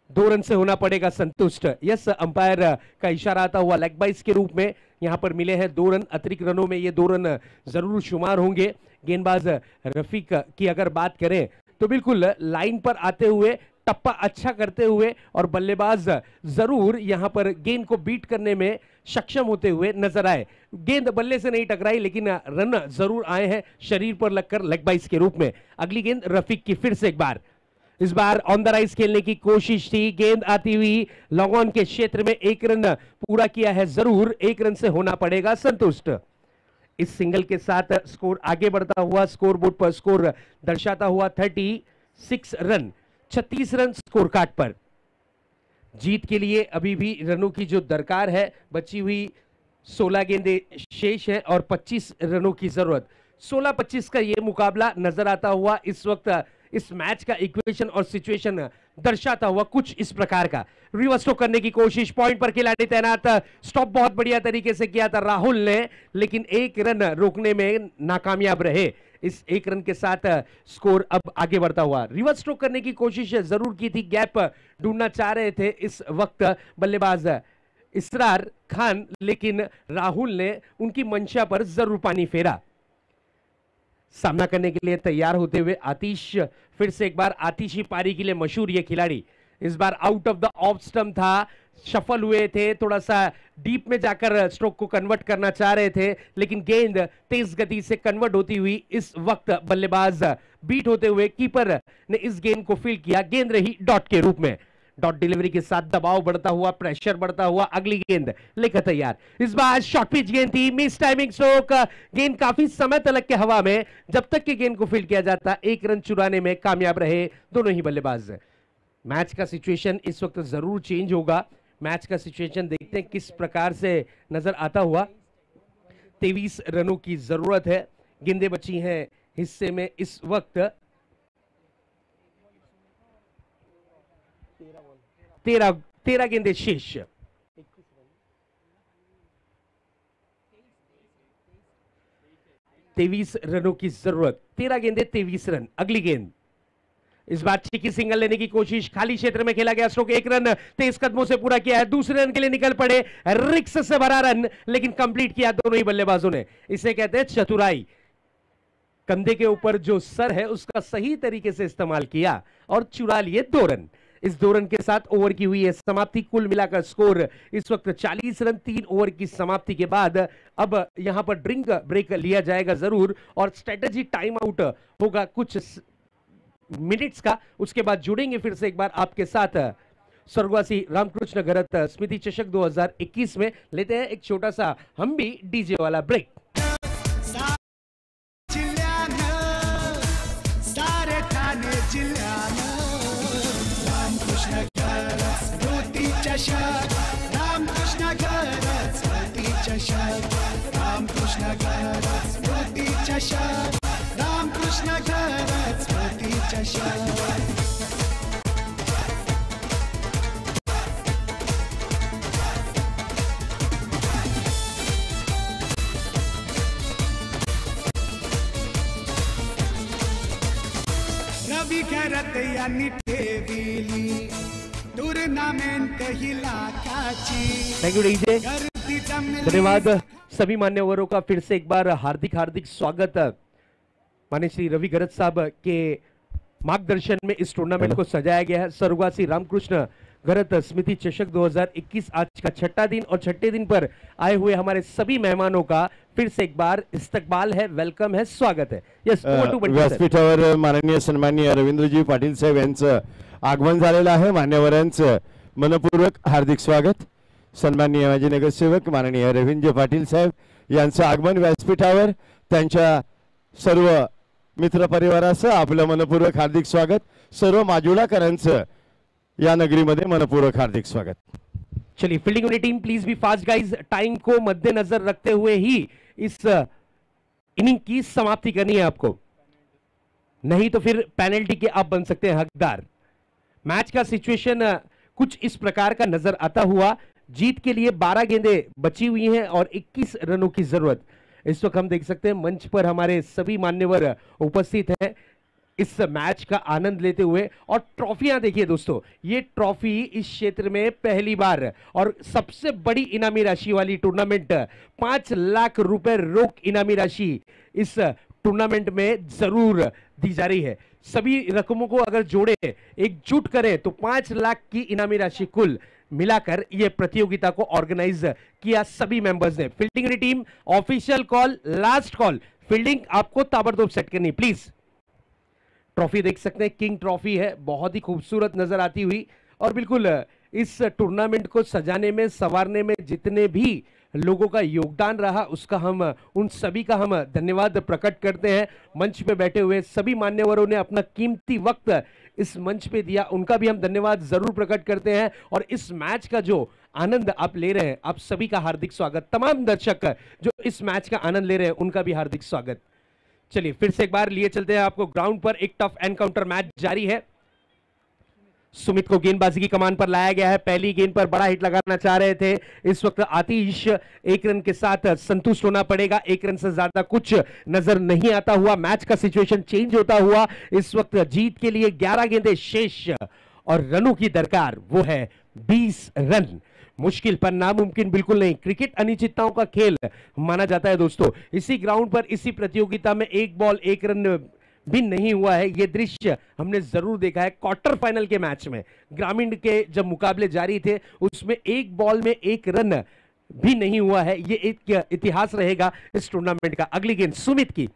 2 रन से होना पड़ेगा संतुष्ट। यस, अंपायर का इशारा आता हुआ लेग बाइस के रूप में यहां पर मिले हैं 2 रन। अतिरिक्त रनों में ये 2 रन जरूर शुमार होंगे। गेंदबाज रफीक की अगर बात करें तो बिल्कुल लाइन पर आते हुए, टप्पा अच्छा करते हुए और बल्लेबाज जरूर यहां पर गेंद को बीट करने में सक्षम होते हुए नजर आए। गेंद बल्ले से नहीं टकराई लेकिन रन जरूर आए हैं शरीर पर लगकर लेग बाइस के रूप में। अगली गेंद रफीक की फिर से एक बार, इस बार ऑन द राइज खेलने की कोशिश थी। गेंद आती हुई लॉन्ग ऑन के क्षेत्र में 1 रन पूरा किया है जरूर। 1 रन से होना पड़ेगा संतुष्ट। इस सिंगल के साथ स्कोर आगे बढ़ता हुआ, स्कोर बोर्ड पर स्कोर दर्शाता हुआ 36 रन, 36 रन स्कोर कार्ड पर। जीत के लिए अभी भी रनों की जो दरकार है, बची हुई 16 गेंदें शेष है और 25 रनों की जरूरत। 16-25 का ये मुकाबला नजर आता हुआ इस वक्त। इस मैच का इक्वेशन और सिचुएशन दर्शाता हुआ कुछ इस प्रकार का। रिवर्स स्ट्रोक करने की कोशिश, पॉइंट पर खिलाड़ी तैनात, स्टॉप बहुत बढ़िया तरीके से किया था राहुल ने, लेकिन 1 रन रोकने में नाकामयाब रहे। इस 1 रन के साथ स्कोर अब आगे बढ़ता हुआ। रिवर्स स्ट्रोक करने की कोशिश जरूर की थी, गैप ढूंढना चाह रहे थे इस वक्त बल्लेबाज इसरार खान, लेकिन राहुल ने उनकी मंशा पर जरूर पानी फेरा। सामना करने के लिए तैयार होते हुए आतिश, फिर से एक बार आतिशी पारी के लिए मशहूर ये खिलाड़ी। इस बार out of the off stump था, शफल हुए थे, थोड़ा सा डीप में जाकर स्ट्रोक को कन्वर्ट करना चाह रहे थे, लेकिन गेंद तेज गति से कन्वर्ट होती हुई इस वक्त बल्लेबाज बीट होते हुए कीपर ने इस गेंद को फील्ड किया। गेंद रही डॉट के रूप में। डॉट डिलीवरी के साथ दबाव बढ़ता हुआ, प्रेशर बढ़ता हुआ। अगली गेंद लेकर तैयार, इस बार शॉर्ट पिच गेंद थी, मिस टाइमिंग स्ट्रोक। गेंद काफी समय तलक के हवा में, जब तक कि गेंद को फील्ड किया जाता 1 रन चुराने में कामयाब रहे दोनों ही बल्लेबाज। मैच का सिचुएशन इस वक्त जरूर चेंज होगा। मैच का सिचुएशन देखते हैं किस प्रकार से नजर आता हुआ। 23 रनों की जरूरत है, गेंदें बची हैं हिस्से में इस वक्त 13 गेंदें शेष। 23 रनों की जरूरत, 13 गेंदें 23 रन। अगली गेंद, इस बार चीकी सिंगल लेने की कोशिश, खाली क्षेत्र में खेला गया स्ट्रोक, 1 रन तेज कदमों से पूरा किया है। दूसरे रन के लिए निकल पड़े, रिक्स से भरा रन, लेकिन कंप्लीट किया दोनों ही बल्लेबाजों ने। इसे कहते हैं चतुराई। कंधे के ऊपर जो सर है उसका सही तरीके से इस्तेमाल किया और चुरा लिए 2 रन। इस 2 रन के साथ ओवर की हुई है समाप्ति। कुल मिलाकर स्कोर इस वक्त 40 रन। 3 ओवर की समाप्ति के बाद अब यहां पर ड्रिंक ब्रेक लिया जाएगा जरूर और स्ट्रेटेजी टाइम आउट होगा कुछ मिनट्स का। उसके बाद जुड़ेंगे फिर से एक बार आपके साथ स्वर्गवासी रामकृष्ण घरत स्मृति चषक 2021 में। लेते हैं एक छोटा सा हम भी डीजे वाला ब्रेक। सारे ठाणे जिल्ह्यानं रामकृष्ण घरत स्मृती चषक, रामकृष्ण घरत स्मृती चषक, रामकृष्ण घरत स्मृती चषक, रामकृष्ण घरत स्मृती चषक। रवी घरत यांनी ठेविली टूर्नामेंट ही लाखाची। थैंक यू डीजे, गर्दी जमली। धन्यवाद सभी मान्यवरों का फिर से एक बार हार्दिक हार्दिक स्वागत। माननीय श्री रवि घरत साहब के मार्गदर्शन में इस टूर्नामेंट को सजाया गया है। स्वर्गवासी रामकृष्ण घरत स्मृति चषक 2021 आज का 6ठा दिन और 6ठे दिन पर आए हुए हमारे सभी मेहमानों का फिर से एक बार इस्तकबाल है, वेलकम है, स्वागत है। यस, व्यासपीठावर माननीय सन्माननीय रवींद्रजी पाटील साहेब यांचं आगमन झालेलं आहे। मान्यवरांचं मनपूर्वक हार्दिक स्वागत। सन्माननीय माजी नगरसेवक माननीय रवींद्र पाटील साहेब यांचं आगमन व्यासपीठावर, त्यांच्या सर्व मित्र परिवारासह आपलं मनपूर्वक हार्दिक स्वागत. सर्व माजुलाकरांचं या नगरीमध्ये मनपूर्वक हार्दिक स्वागत. चलिए fielding unit team please be fast guys. Time को मद्देनजर रखते हुए ही इस इनिंग की समाप्ति करनी है आपको, नहीं तो फिर पेनल्टी के आप बन सकते हैं हकदार. मैच का सिचुएशन कुछ इस प्रकार का नजर आता हुआ. जीत के लिए 12 गेंदें बची हुई हैं और 21 रनों की जरूरत. इस वक्त हम देख सकते हैं मंच पर हमारे सभी मान्यवर उपस्थित हैं इस मैच का आनंद लेते हुए. और ट्रॉफियां देखिए दोस्तों, ये ट्रॉफी इस क्षेत्र में पहली बार और सबसे बड़ी इनामी राशि वाली टूर्नामेंट 5 लाख रुपए रोक इनामी राशि इस टूर्नामेंट में जरूर दी जा रही है. सभी रकमों को अगर जोड़े एकजुट करें तो 5 लाख की इनामी राशि कुल मिलाकर यह प्रतियोगिता को ऑर्गेनाइज किया सभी मेंबर्स ने. Fielding team official call, last call, fielding आपको ताबड़तोड़ सेट करनी प्लीज. ट्रॉफी देख सकते हैं, किंग ट्रॉफी है, बहुत ही खूबसूरत नजर आती हुई. और बिल्कुल इस टूर्नामेंट को सजाने में संवारने में जितने भी लोगों का योगदान रहा उसका हम उन सभी का हम धन्यवाद प्रकट करते हैं. मंच पे बैठे हुए सभी मान्यवरों ने अपना कीमती वक्त इस मंच पे दिया, उनका भी हम धन्यवाद जरूर प्रकट करते हैं. और इस मैच का जो आनंद आप ले रहे हैं, आप सभी का हार्दिक स्वागत. तमाम दर्शक जो इस मैच का आनंद ले रहे हैं उनका भी हार्दिक स्वागत. चलिए फिर से एक बार लिए चलते हैं आपको ग्राउंड पर. एक टफ एनकाउंटर मैच जारी है. सुमित को गेंदबाजी की कमान पर लाया गया है. पहली गेंद पर बड़ा हिट लगाना चाह रहे थे. इस वक्त आतिश 1 रन के साथ संतुष्ट होना पड़ेगा. 1 रन से ज्यादा कुछ नजर नहीं आता हुआ. मैच का सिचुएशन चेंज होता हुआ. इस वक्त जीत के लिए 11 गेंदें शेष और रनों की दरकार वो है 20 रन. मुश्किल पर नामुमकिन बिल्कुल नहीं. क्रिकेट अनिश्चितताओं का खेल माना जाता है दोस्तों. इसी ग्राउंड पर इसी प्रतियोगिता में 1 बॉल 1 रन भी नहीं हुआ है. यह दृश्य हमने जरूर देखा है क्वार्टर फाइनल के मैच में. ग्रामीण के जब मुकाबले जारी थे उसमें 1 बॉल में 1 रन भी नहीं हुआ है. यह एक इतिहास रहेगा इस टूर्नामेंट का. अगली गेंद सुमित की,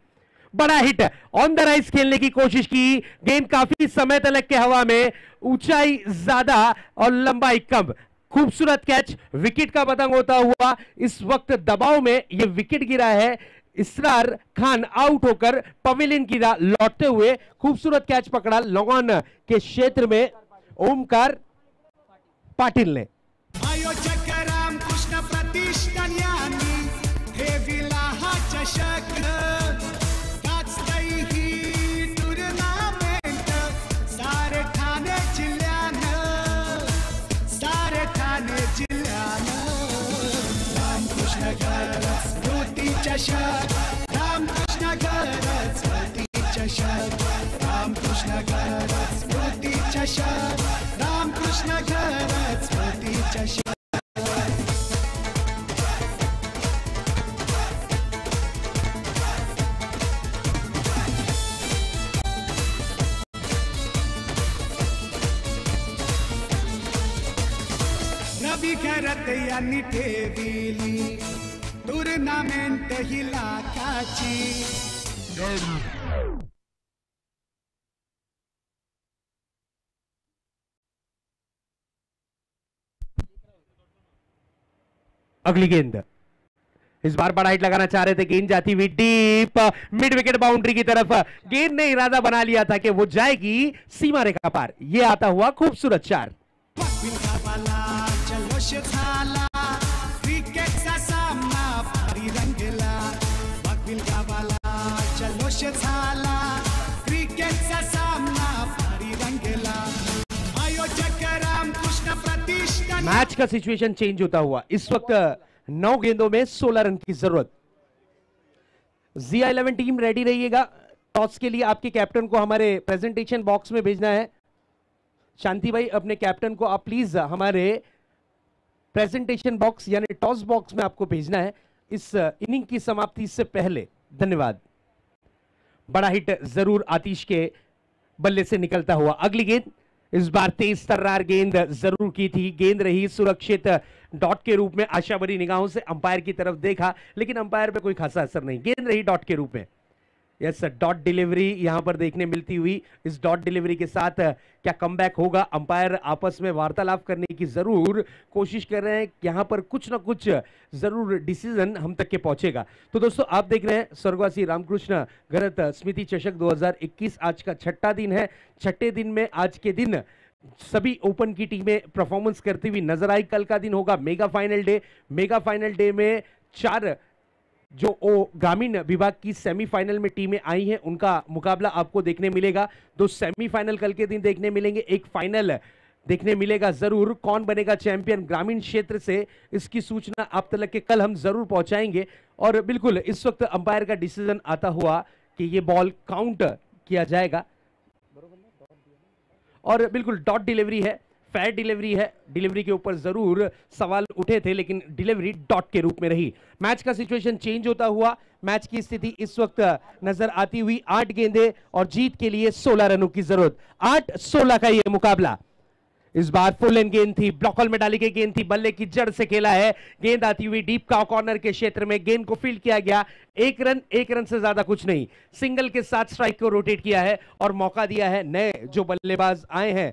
बड़ा हिट ऑन द राइज खेलने की कोशिश की. गेंद काफी समय तक के हवा में, ऊंचाई ज्यादा और लंबाई कम. खूबसूरत कैच, विकेट का पतंग होता हुआ. इस वक्त दबाव में यह विकेट गिरा है. इसरार खान आउट होकर पवेलियन की राह लौटते हुए खूबसूरत कैच पकड़ा लॉन्ग ऑन के क्षेत्र में ओमकार पाटिल ने. आयोजक रामकृष्ण प्रतिष्ठान यांनी ठेविला हा चषक. गाजतंय ही टूर्नामेंट सारे ठाणे जिल्ह्यानं, सारे ठाणे जिल्ह्यानं. रामकृष्ण गरज स्मृती चषक, रामकृष्ण गरज स्मृती चषक, रामकृष्ण गरज स्मृती चषक, रामकृष्ण गरज स्मृती चषक. रवी खैरत यांनी ठेविली टूर्नामेंट ही लाखाची. अगली गेंद, इस बार बड़ा हिट लगाना चाह रहे थे. गेंद जाती हुई डीप मिड विकेट बाउंड्री की तरफ. गेंद ने इरादा बना लिया था कि वो जाएगी सीमा रेखा पार. ये आता हुआ खूबसूरत 4. जल्लोष झाला क्रिकेटचा सामना भारी रंगला. वाघबिल गावाला जल्लोष झाला क्रिकेटचा सामना भारी रंगला. आयोजक रामकृष्ण प्रतिष्ठान. मैच का सिचुएशन चेंज होता हुआ. इस वक्त 9 गेंदों में 16 रन की जरूरत. ZI11 टीम रेडी रहिएगा. टॉस के लिए आपके कैप्टन को हमारे प्रेजेंटेशन बॉक्स में भेजना है. शांति भाई, अपने कैप्टन को आप प्लीज हमारे प्रेजेंटेशन बॉक्स यानी टॉस बॉक्स में आपको भेजना है इस इनिंग की समाप्ति से पहले. धन्यवाद. बड़ा हिट जरूर आतिश के बल्ले से निकलता हुआ. अगली गेंद, इस बार तेज तर्रार गेंद जरूर की थी. गेंद रही सुरक्षित डॉट के रूप में. आशा भरी निगाहों से अंपायर की तरफ देखा लेकिन अंपायर पे कोई खासा असर नहीं. गेंद रही डॉट के रूप में. यस, डॉट डिलीवरी यहां पर देखने मिलती हुई। इस डॉट डिलीवरी के साथ क्या कमबैक होगा? अंपायर आपस में वार्तालाप करने की जरूर कोशिश कर रहे हैं, यहां पर कुछ ना कुछ जरूर डिसीजन हम तक के पहुंचेगा। तो दोस्तों आप देख रहे हैं स्वर्गवासी रामकृष्ण घरत स्मृति चषक 2021 आज का छठा दिन है। छठे दिन में आज के दिन सभी ओपन की टीमें परफॉर्मेंस करती हुई नजर आई। कल का दिन होगा mega final day. Mega final day में 4 जो ग्रामीण विभाग की सेमीफाइनल में टीमें आई हैं उनका मुकाबला आपको देखने मिलेगा। 2 सेमीफाइनल कल के दिन देखने मिलेंगे, एक फाइनल देखने मिलेगा जरूर। कौन बनेगा चैंपियन ग्रामीण क्षेत्र से, इसकी सूचना आप तक के कल हम जरूर पहुंचाएंगे। और बिल्कुल इस वक्त अंपायर का डिसीजन आता हुआ कि ये बॉल काउंट किया जाएगा और बिल्कुल डॉट डिलीवरी है, फेयर डिलीवरी है। डिलीवरी के ऊपर जरूर सवाल उठे थे लेकिन डिलीवरी डॉट के रूप में रही। मैच का सिचुएशन चेंज होता हुआ मैच की स्थिति इस वक्त नजर आती हुई 8 गेंदें और जीत के लिए 16 रनों की जरूरत। 8-16 का यह मुकाबला। इस बार फुल एंड गेंद थी, ब्लॉकल में डाली गई गेंद थी, बल्ले की जड़ से खेला है। गेंद आती हुई डीप का कॉर्नर के क्षेत्र में गेंद को फील्ड किया गया। 1 रन से ज्यादा कुछ नहीं। सिंगल के साथ स्ट्राइक को रोटेट किया है और मौका दिया है नए जो बल्लेबाज आए हैं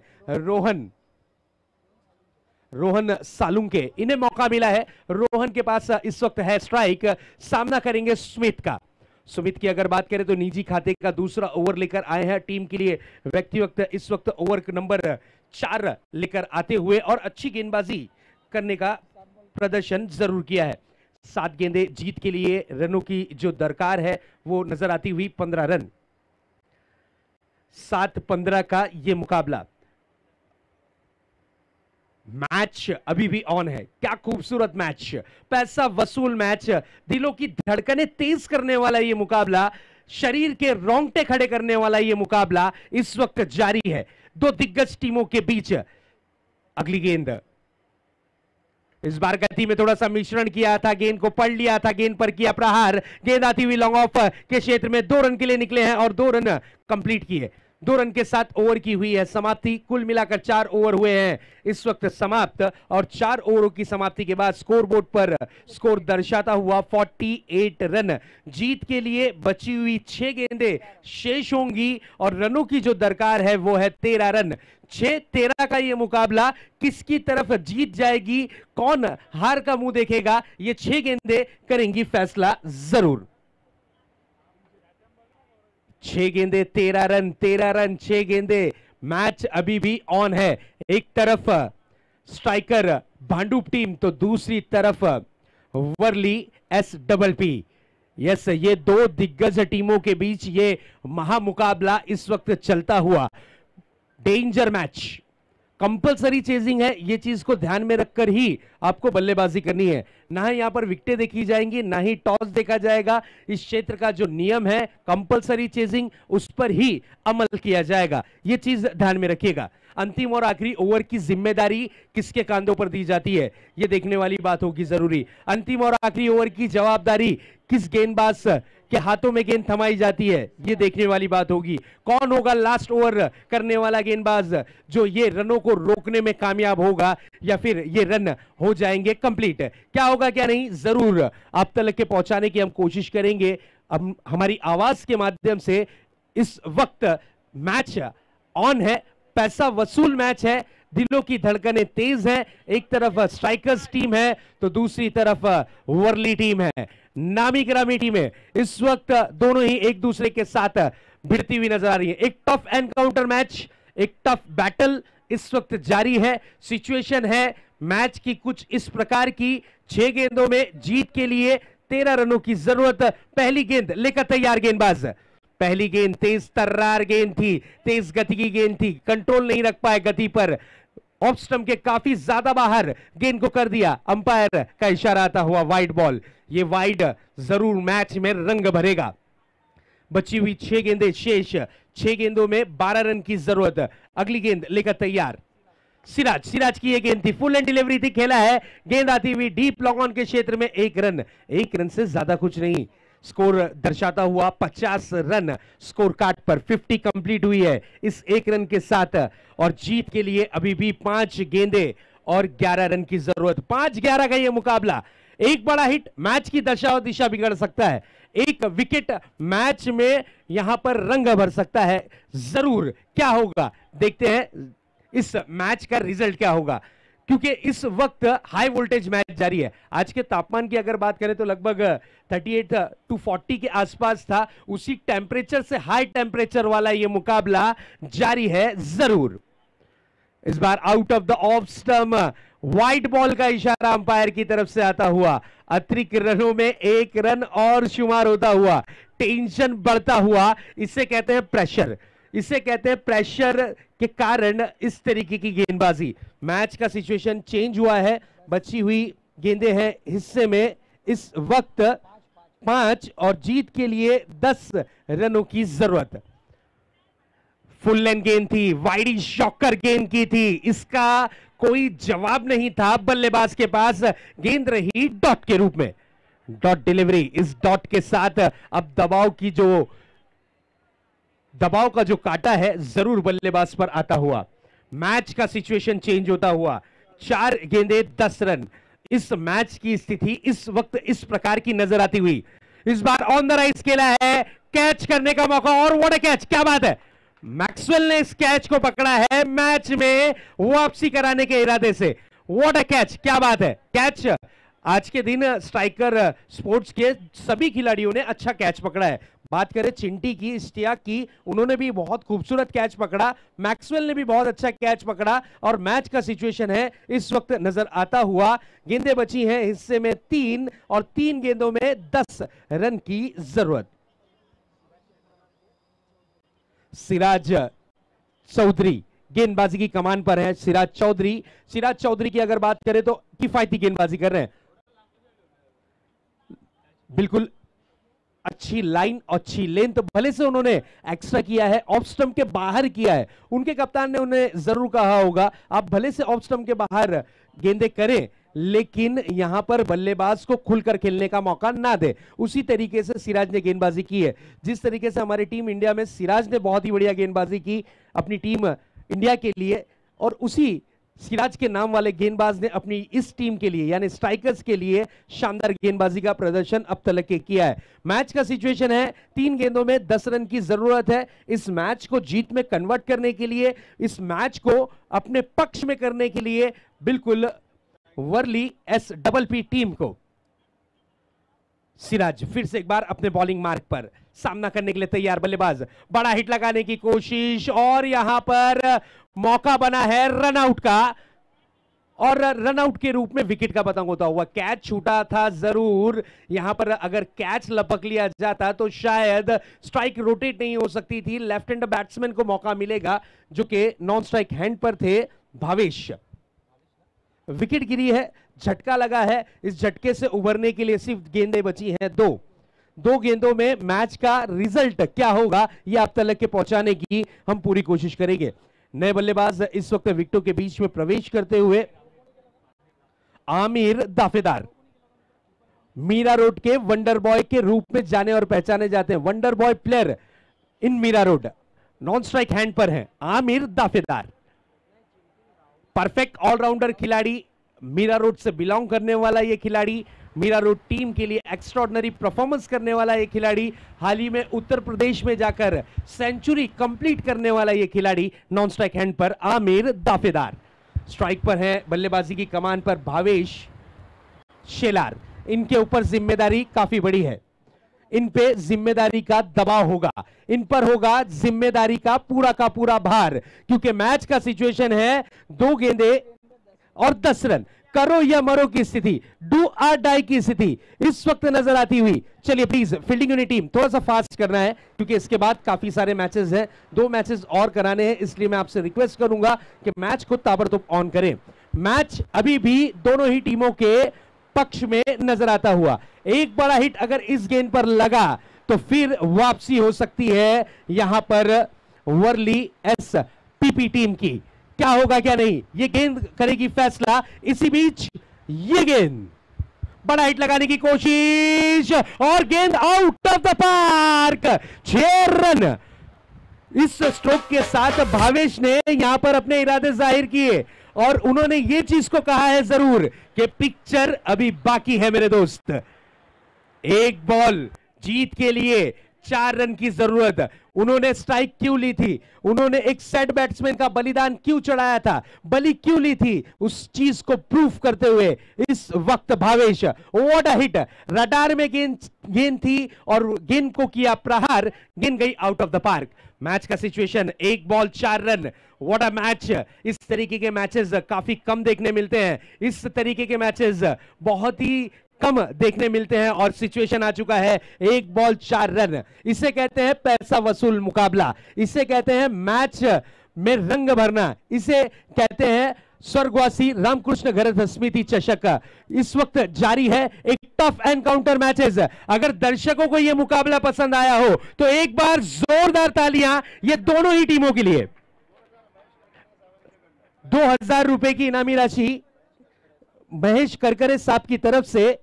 रोहन सालुंके, इन्हें मौका मिला है। रोहन के पास इस वक्त है स्ट्राइक, सामना करेंगे सुमित का। सुमित की अगर बात करें तो निजी खाते का दूसरा ओवर लेकर आए हैं टीम के लिए। व्यक्तिगत इस वक्त ओवर नंबर 4 लेकर आते हुए और अच्छी गेंदबाजी करने का प्रदर्शन जरूर किया है। 7 गेंदें जीत के लिए रनों की जो दरकार है वो नजर आती हुई 15 रन। 7-15 का ये मुकाबला। मैच अभी भी ऑन है। क्या खूबसूरत मैच, पैसा वसूल मैच, दिलों की धड़कनें तेज करने वाला ये मुकाबला, शरीर के रोंगटे खड़े करने वाला ये मुकाबला इस वक्त जारी है 2 दिग्गज टीमों के बीच। अगली गेंद, इस बार गति में थोड़ा सा मिश्रण किया था, गेंद को पढ़ लिया था, गेंद पर किया प्रहार। गेंद आती हुई लॉन्ग ऑफ के क्षेत्र में 2 रन के लिए निकले हैं और 2 रन कंप्लीट किए। 2 रन के साथ ओवर की हुई है समाप्ति। कुल मिलाकर 4 ओवर हुए हैं इस वक्त समाप्त और 4 ओवरों की समाप्ति के बाद स्कोरबोर्ड पर स्कोर दर्शाता हुआ 48 रन। जीत के लिए बची हुई 6 गेंदें शेष होंगी और रनों की जो दरकार है वो है 13 रन। 6-13 का ये मुकाबला किसकी तरफ जीत जाएगी, कौन हार का मुंह देखेगा, ये 6 गेंदें करेंगी फैसला जरूर। 6 गेंदें 13 रन, 13 रन 6 गेंदें। मैच अभी भी ऑन है। एक तरफ स्ट्राइकर भांडुप टीम तो दूसरी तरफ वर्ली SPP। यस, ये 2 दिग्गज टीमों के बीच ये महामुकाबला इस वक्त चलता हुआ। डेंजर मैच, कंपलसरी चेजिंग है, ये चीज को ध्यान में रखकर ही आपको बल्लेबाजी करनी है। ना ही यहां पर विकेटें देखी जाएंगी, ना ही टॉस देखा जाएगा। इस क्षेत्र का जो नियम है कंपलसरी चेजिंग, उस पर ही अमल किया जाएगा, ये चीज ध्यान में रखिएगा। अंतिम और आखिरी ओवर की जिम्मेदारी किसके कांधों पर दी जाती है, ये देखने वाली बात होगी जरूरी। अंतिम और आखिरी ओवर की जवाबदारी किस गेंदबाज के हाथों में गेंद थमाई जाती है, ये देखने वाली बात होगी। कौन होगा लास्ट ओवर करने वाला गेंदबाज जो ये रनों को रोकने में कामयाब होगा या फिर ये रन हो जाएंगे कंप्लीट। क्या होगा क्या नहीं जरूर आप तक के पहुंचाने की हम कोशिश करेंगे अब हमारी आवाज के माध्यम से। इस वक्त मैच ऑन है, पैसा वसूल मैच है, दिलों की धड़कनें तेज है। एक तरफ स्ट्राइकर्स टीम है तो दूसरी तरफ वर्ली टीम है, नामी ग्रामी टीम है। इस वक्त दोनों ही एक दूसरे के साथ भिड़ती हुई नजर आ रही है। एक टफ एनकाउंटर मैच, एक टफ बैटल इस वक्त जारी है। सिचुएशन है मैच की कुछ इस प्रकार की, 6 गेंदों में जीत के लिए 13 रनों की जरूरत। पहली गेंद लेकर तैयार गेंदबाज। पहली गेंद तेज तर्रार गेंद थी, तेज गति की गेंद थी, कंट्रोल नहीं रख पाए गति पर, ऑफ स्टंप के काफी ज्यादा बाहर गेंद को कर दिया। अंपायर का इशारा आता हुआ वाइड बॉल। ये वाइड जरूर मैच में रंग भरेगा। बची हुई 6 गेंदें शेष, 6 गेंदों में 12 रन की जरूरत। अगली गेंद लेकर तैयार सिराज की ये गेंद थी, फुल एंड डिलीवरी थी, खेला है, गेंद आती हुई डीप लॉन्ग ऑन के क्षेत्र में 1 रन। 1 रन से ज्यादा कुछ नहीं। स्कोर दर्शाता हुआ 50 रन स्कोर कार्ड पर। 50 कंप्लीट हुई है इस 1 रन के साथ और जीत के लिए अभी भी 5 गेंदें और 11 रन की जरूरत। 5-11 का यह मुकाबला। एक बड़ा हिट मैच की दशा और दिशा बिगड़ सकता है, एक विकेट मैच में यहां पर रंग भर सकता है। जरूर क्या होगा, देखते हैं इस मैच का रिजल्ट क्या होगा, क्योंकि इस वक्त हाई वोल्टेज मैच जारी है। आज के तापमान की अगर बात करें तो लगभग 38 to 40 के आसपास था। उसी टेम्परेचर से हाई टेम्परेचर वाला यह मुकाबला जारी है। जरूर इस बार out of the off stump white ball का इशारा अंपायर की तरफ से आता हुआ, अतिरिक्त रनों में 1 रन और शुमार होता हुआ, टेंशन बढ़ता हुआ, इसे कहते हैं प्रेशर। इसे कहते हैं प्रेशर के कारण इस तरीके की गेंदबाजी। मैच का सिचुएशन चेंज हुआ है, बची हुई गेंदें हैं हिस्से में इस वक्त 5 और जीत के लिए 10 रनों की जरूरत। फुल लेंथ गेंद थी, वाइड शॉकर गेंद की थी, इसका कोई जवाब नहीं था बल्लेबाज के पास। गेंद रही डॉट के रूप में, डॉट डिलीवरी। इस डॉट के साथ अब दबाव का जो काटा है जरूर बल्लेबाज पर आता हुआ। मैच का सिचुएशन चेंज होता हुआ, 4 गेंदें 10 रन। इस मैच की स्थिति इस वक्त इस प्रकार की नजर आती हुई। इस बार ऑन द राइज खेला है, कैच करने का मौका, और व्हाट अ कैच, क्या बात है। मैक्सवेल ने इस कैच को पकड़ा है मैच में वापसी कराने के इरादे से। व्हाट अ कैच, क्या बात है। कैच आज के दिन स्ट्राइकर स्पोर्ट्स के सभी खिलाड़ियों ने अच्छा कैच पकड़ा है। बात करें चिंटी की, इश्तियाक की, उन्होंने भी बहुत खूबसूरत कैच पकड़ा, मैक्सवेल ने भी बहुत अच्छा कैच पकड़ा। और मैच का सिचुएशन है इस वक्त नजर आता हुआ, गेंदें बची हैं हिस्से में 3 और 3 गेंदों में 10 रन की जरूरत। सिराज चौधरी गेंदबाजी की कमान पर है। सिराज चौधरी की अगर बात करें तो किफायती गेंदबाजी कर रहे हैं, बिल्कुल अच्छी लाइन, अच्छी लेंथ, भले से उन्होंने एक्स्ट्रा किया है, ऑफ स्टंप के बाहर किया है। उनके कप्तान ने उन्हें जरूर कहा होगा आप भले से ऑफ स्टंप के बाहर गेंदें करें, लेकिन यहां पर बल्लेबाज को खुलकर खेलने का मौका ना दे। उसी तरीके से सिराज ने गेंदबाजी की है। जिस तरीके से हमारी टीम इंडिया में सिराज ने बहुत ही बढ़िया गेंदबाजी की अपनी टीम इंडिया के लिए, और उसी सिराज के नाम वाले गेंदबाज ने अपनी इस टीम के लिए यानी स्ट्राइकर्स के लिए शानदार गेंदबाजी का प्रदर्शन अब तक के किया है। मैच का सिचुएशन है 3 गेंदों में 10 रन की जरूरत है। इस मैच को जीत में कन्वर्ट करने के लिए, इस मैच को अपने पक्ष में करने के लिए बिल्कुल वर्ली SPP टीम को। सिराज फिर से एक बार अपने बॉलिंग मार्क पर सामना करने के लिए तैयार, बल्लेबाज बड़ा हिट लगाने की कोशिश, और यहां पर मौका बना है रनआउट का, और रनआउट के रूप में विकेट का पतंग होता हुआ। कैच छूटा था जरूर, यहां पर अगर कैच लपक लिया जाता तो शायद स्ट्राइक रोटेट नहीं हो सकती थी, लेफ्ट हैंड बैट्समैन को मौका मिलेगा जो कि नॉन स्ट्राइक हैंड पर थे भावेश। विकेट गिरी है, झटका लगा है, इस झटके से उभरने के लिए सिर्फ गेंदें बची हैं 2 गेंदों में मैच का रिजल्ट क्या होगा ये आप तक के पहुंचाने की हम पूरी कोशिश करेंगे। नए बल्लेबाज इस वक्त विकेटों के बीच में प्रवेश करते हुए आमिर दाफेदार, मीरा रोड के वंडर बॉय के रूप में जाने और पहचाने जाते हैं। Wonder boy player in Mira road, non strike hand पर है आमिर दाफेदार। परफेक्ट ऑलराउंडर खिलाड़ी, मीरा रोड से बिलोंग करने वाला यह खिलाड़ी, मीरा रोड टीम के लिए एक्स्ट्राऑर्डिनरी परफॉर्मेंस करने वाला यह खिलाड़ी, हाल ही में उत्तर प्रदेश में जाकर सेंचुरी कंप्लीट करने वाला यह खिलाड़ी, नॉन स्ट्राइक हैंड पर आमिर दाफेदार। स्ट्राइक पर है, बल्लेबाजी की कमान पर भावेश शेलार। इनके ऊपर जिम्मेदारी काफी बड़ी है, इन पे जिम्मेदारी का दबाव होगा, इन पर होगा जिम्मेदारी का पूरा भार, क्योंकि मैच का सिचुएशन है 2 गेंदें और 10 रन, करो या मरो की स्थिति, डू और डाई की स्थिति इस वक्त नजर आती हुई। चलिए प्लीज फील्डिंग यूनिट टीम थोड़ा सा फास्ट करना है, क्योंकि इसके बाद काफी सारे मैचेस हैं, 2 मैचेस और कराने हैं, इसलिए मैं आपसे रिक्वेस्ट करूंगा कि मैच को ताबड़तोड़ ऑन करें। मैच अभी भी दोनों ही टीमों के पक्ष में नजर आता हुआ। एक बड़ा हिट अगर इस गेंद पर लगा तो फिर वापसी हो सकती है यहां पर वर्ली SPP टीम की। क्या होगा क्या नहीं, ये गेंद करेगी फैसला। इसी बीच ये गेंद, बड़ा हिट लगाने की कोशिश, और गेंद out of the park. 6 run इस स्ट्रोक के साथ भावेश ने यहां पर अपने इरादे जाहिर किए, और उन्होंने ये चीज को कहा है जरूर कि पिक्चर अभी बाकी है मेरे दोस्त। एक बॉल जीत के लिए 4 रन की जरूरत, उन्होंने स्ट्राइक क्यों ली थी, उन्होंने एक सेट बैट्समैन का बलिदान क्यों चढ़ाया था, बलि क्यों ली थी, उस चीज को प्रूफ करते हुए इस वक्त Bhavesh what a hit, radar में गेंद थी और गेंद को किया प्रहार, गेंद गई out of the park. Match का situation 1 ball 4 run. What a match. इस तरीके के मैचेस काफी कम देखने मिलते हैं, इस तरीके के मैचेस बहुत ही कम देखने मिलते हैं और सिचुएशन आ चुका है 1 बॉल 4 रन। इसे कहते हैं पैसा वसूल मुकाबला, इसे कहते हैं मैच में रंग भरना, इसे कहते हैं स्वर्गवासी रामकृष्ण घरत स्मृति चषक। इस वक्त जारी है एक टफ एनकाउंटर मैचेस। अगर दर्शकों को यह मुकाबला पसंद आया हो तो एक बार जोरदार तालियां ये दोनों ही टीमों के लिए। 2000 रुपए की इनामी राशि महेश करकरे साहब की तरफ से,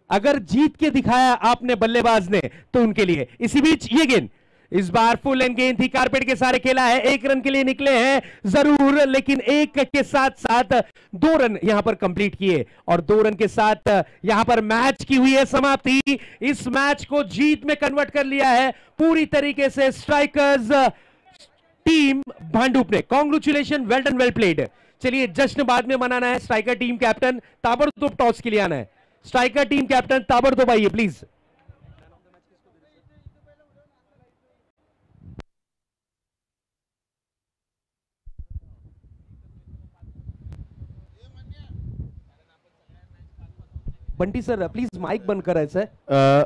अगर जीत के दिखाया आपने बल्लेबाज ने तो उनके लिए। इसी बीच ये गेंद इस बार फुल एंड गेंद थी, कारपेट के सारे खेला है, 1 रन के लिए निकले हैं जरूर, लेकिन 1 के साथ साथ 2 रन यहां पर कंप्लीट किए और 2 रन के साथ यहां पर मैच की हुई है समाप्ति। इस मैच को जीत में कन्वर्ट कर लिया है पूरी तरीके से स्ट्राइकर्स टीम भांडुप ने। Congratulation, well done, well played. चलिए जश्न बाद में मनाना है। स्ट्राइकर टीम कैप्टन ताबड़तोड़ टॉस के लिए आना है। स्ट्राइकर टीम कैप्टन ताबड़तोड़ आइए please. Bunty sir please mic बंद करायचं है।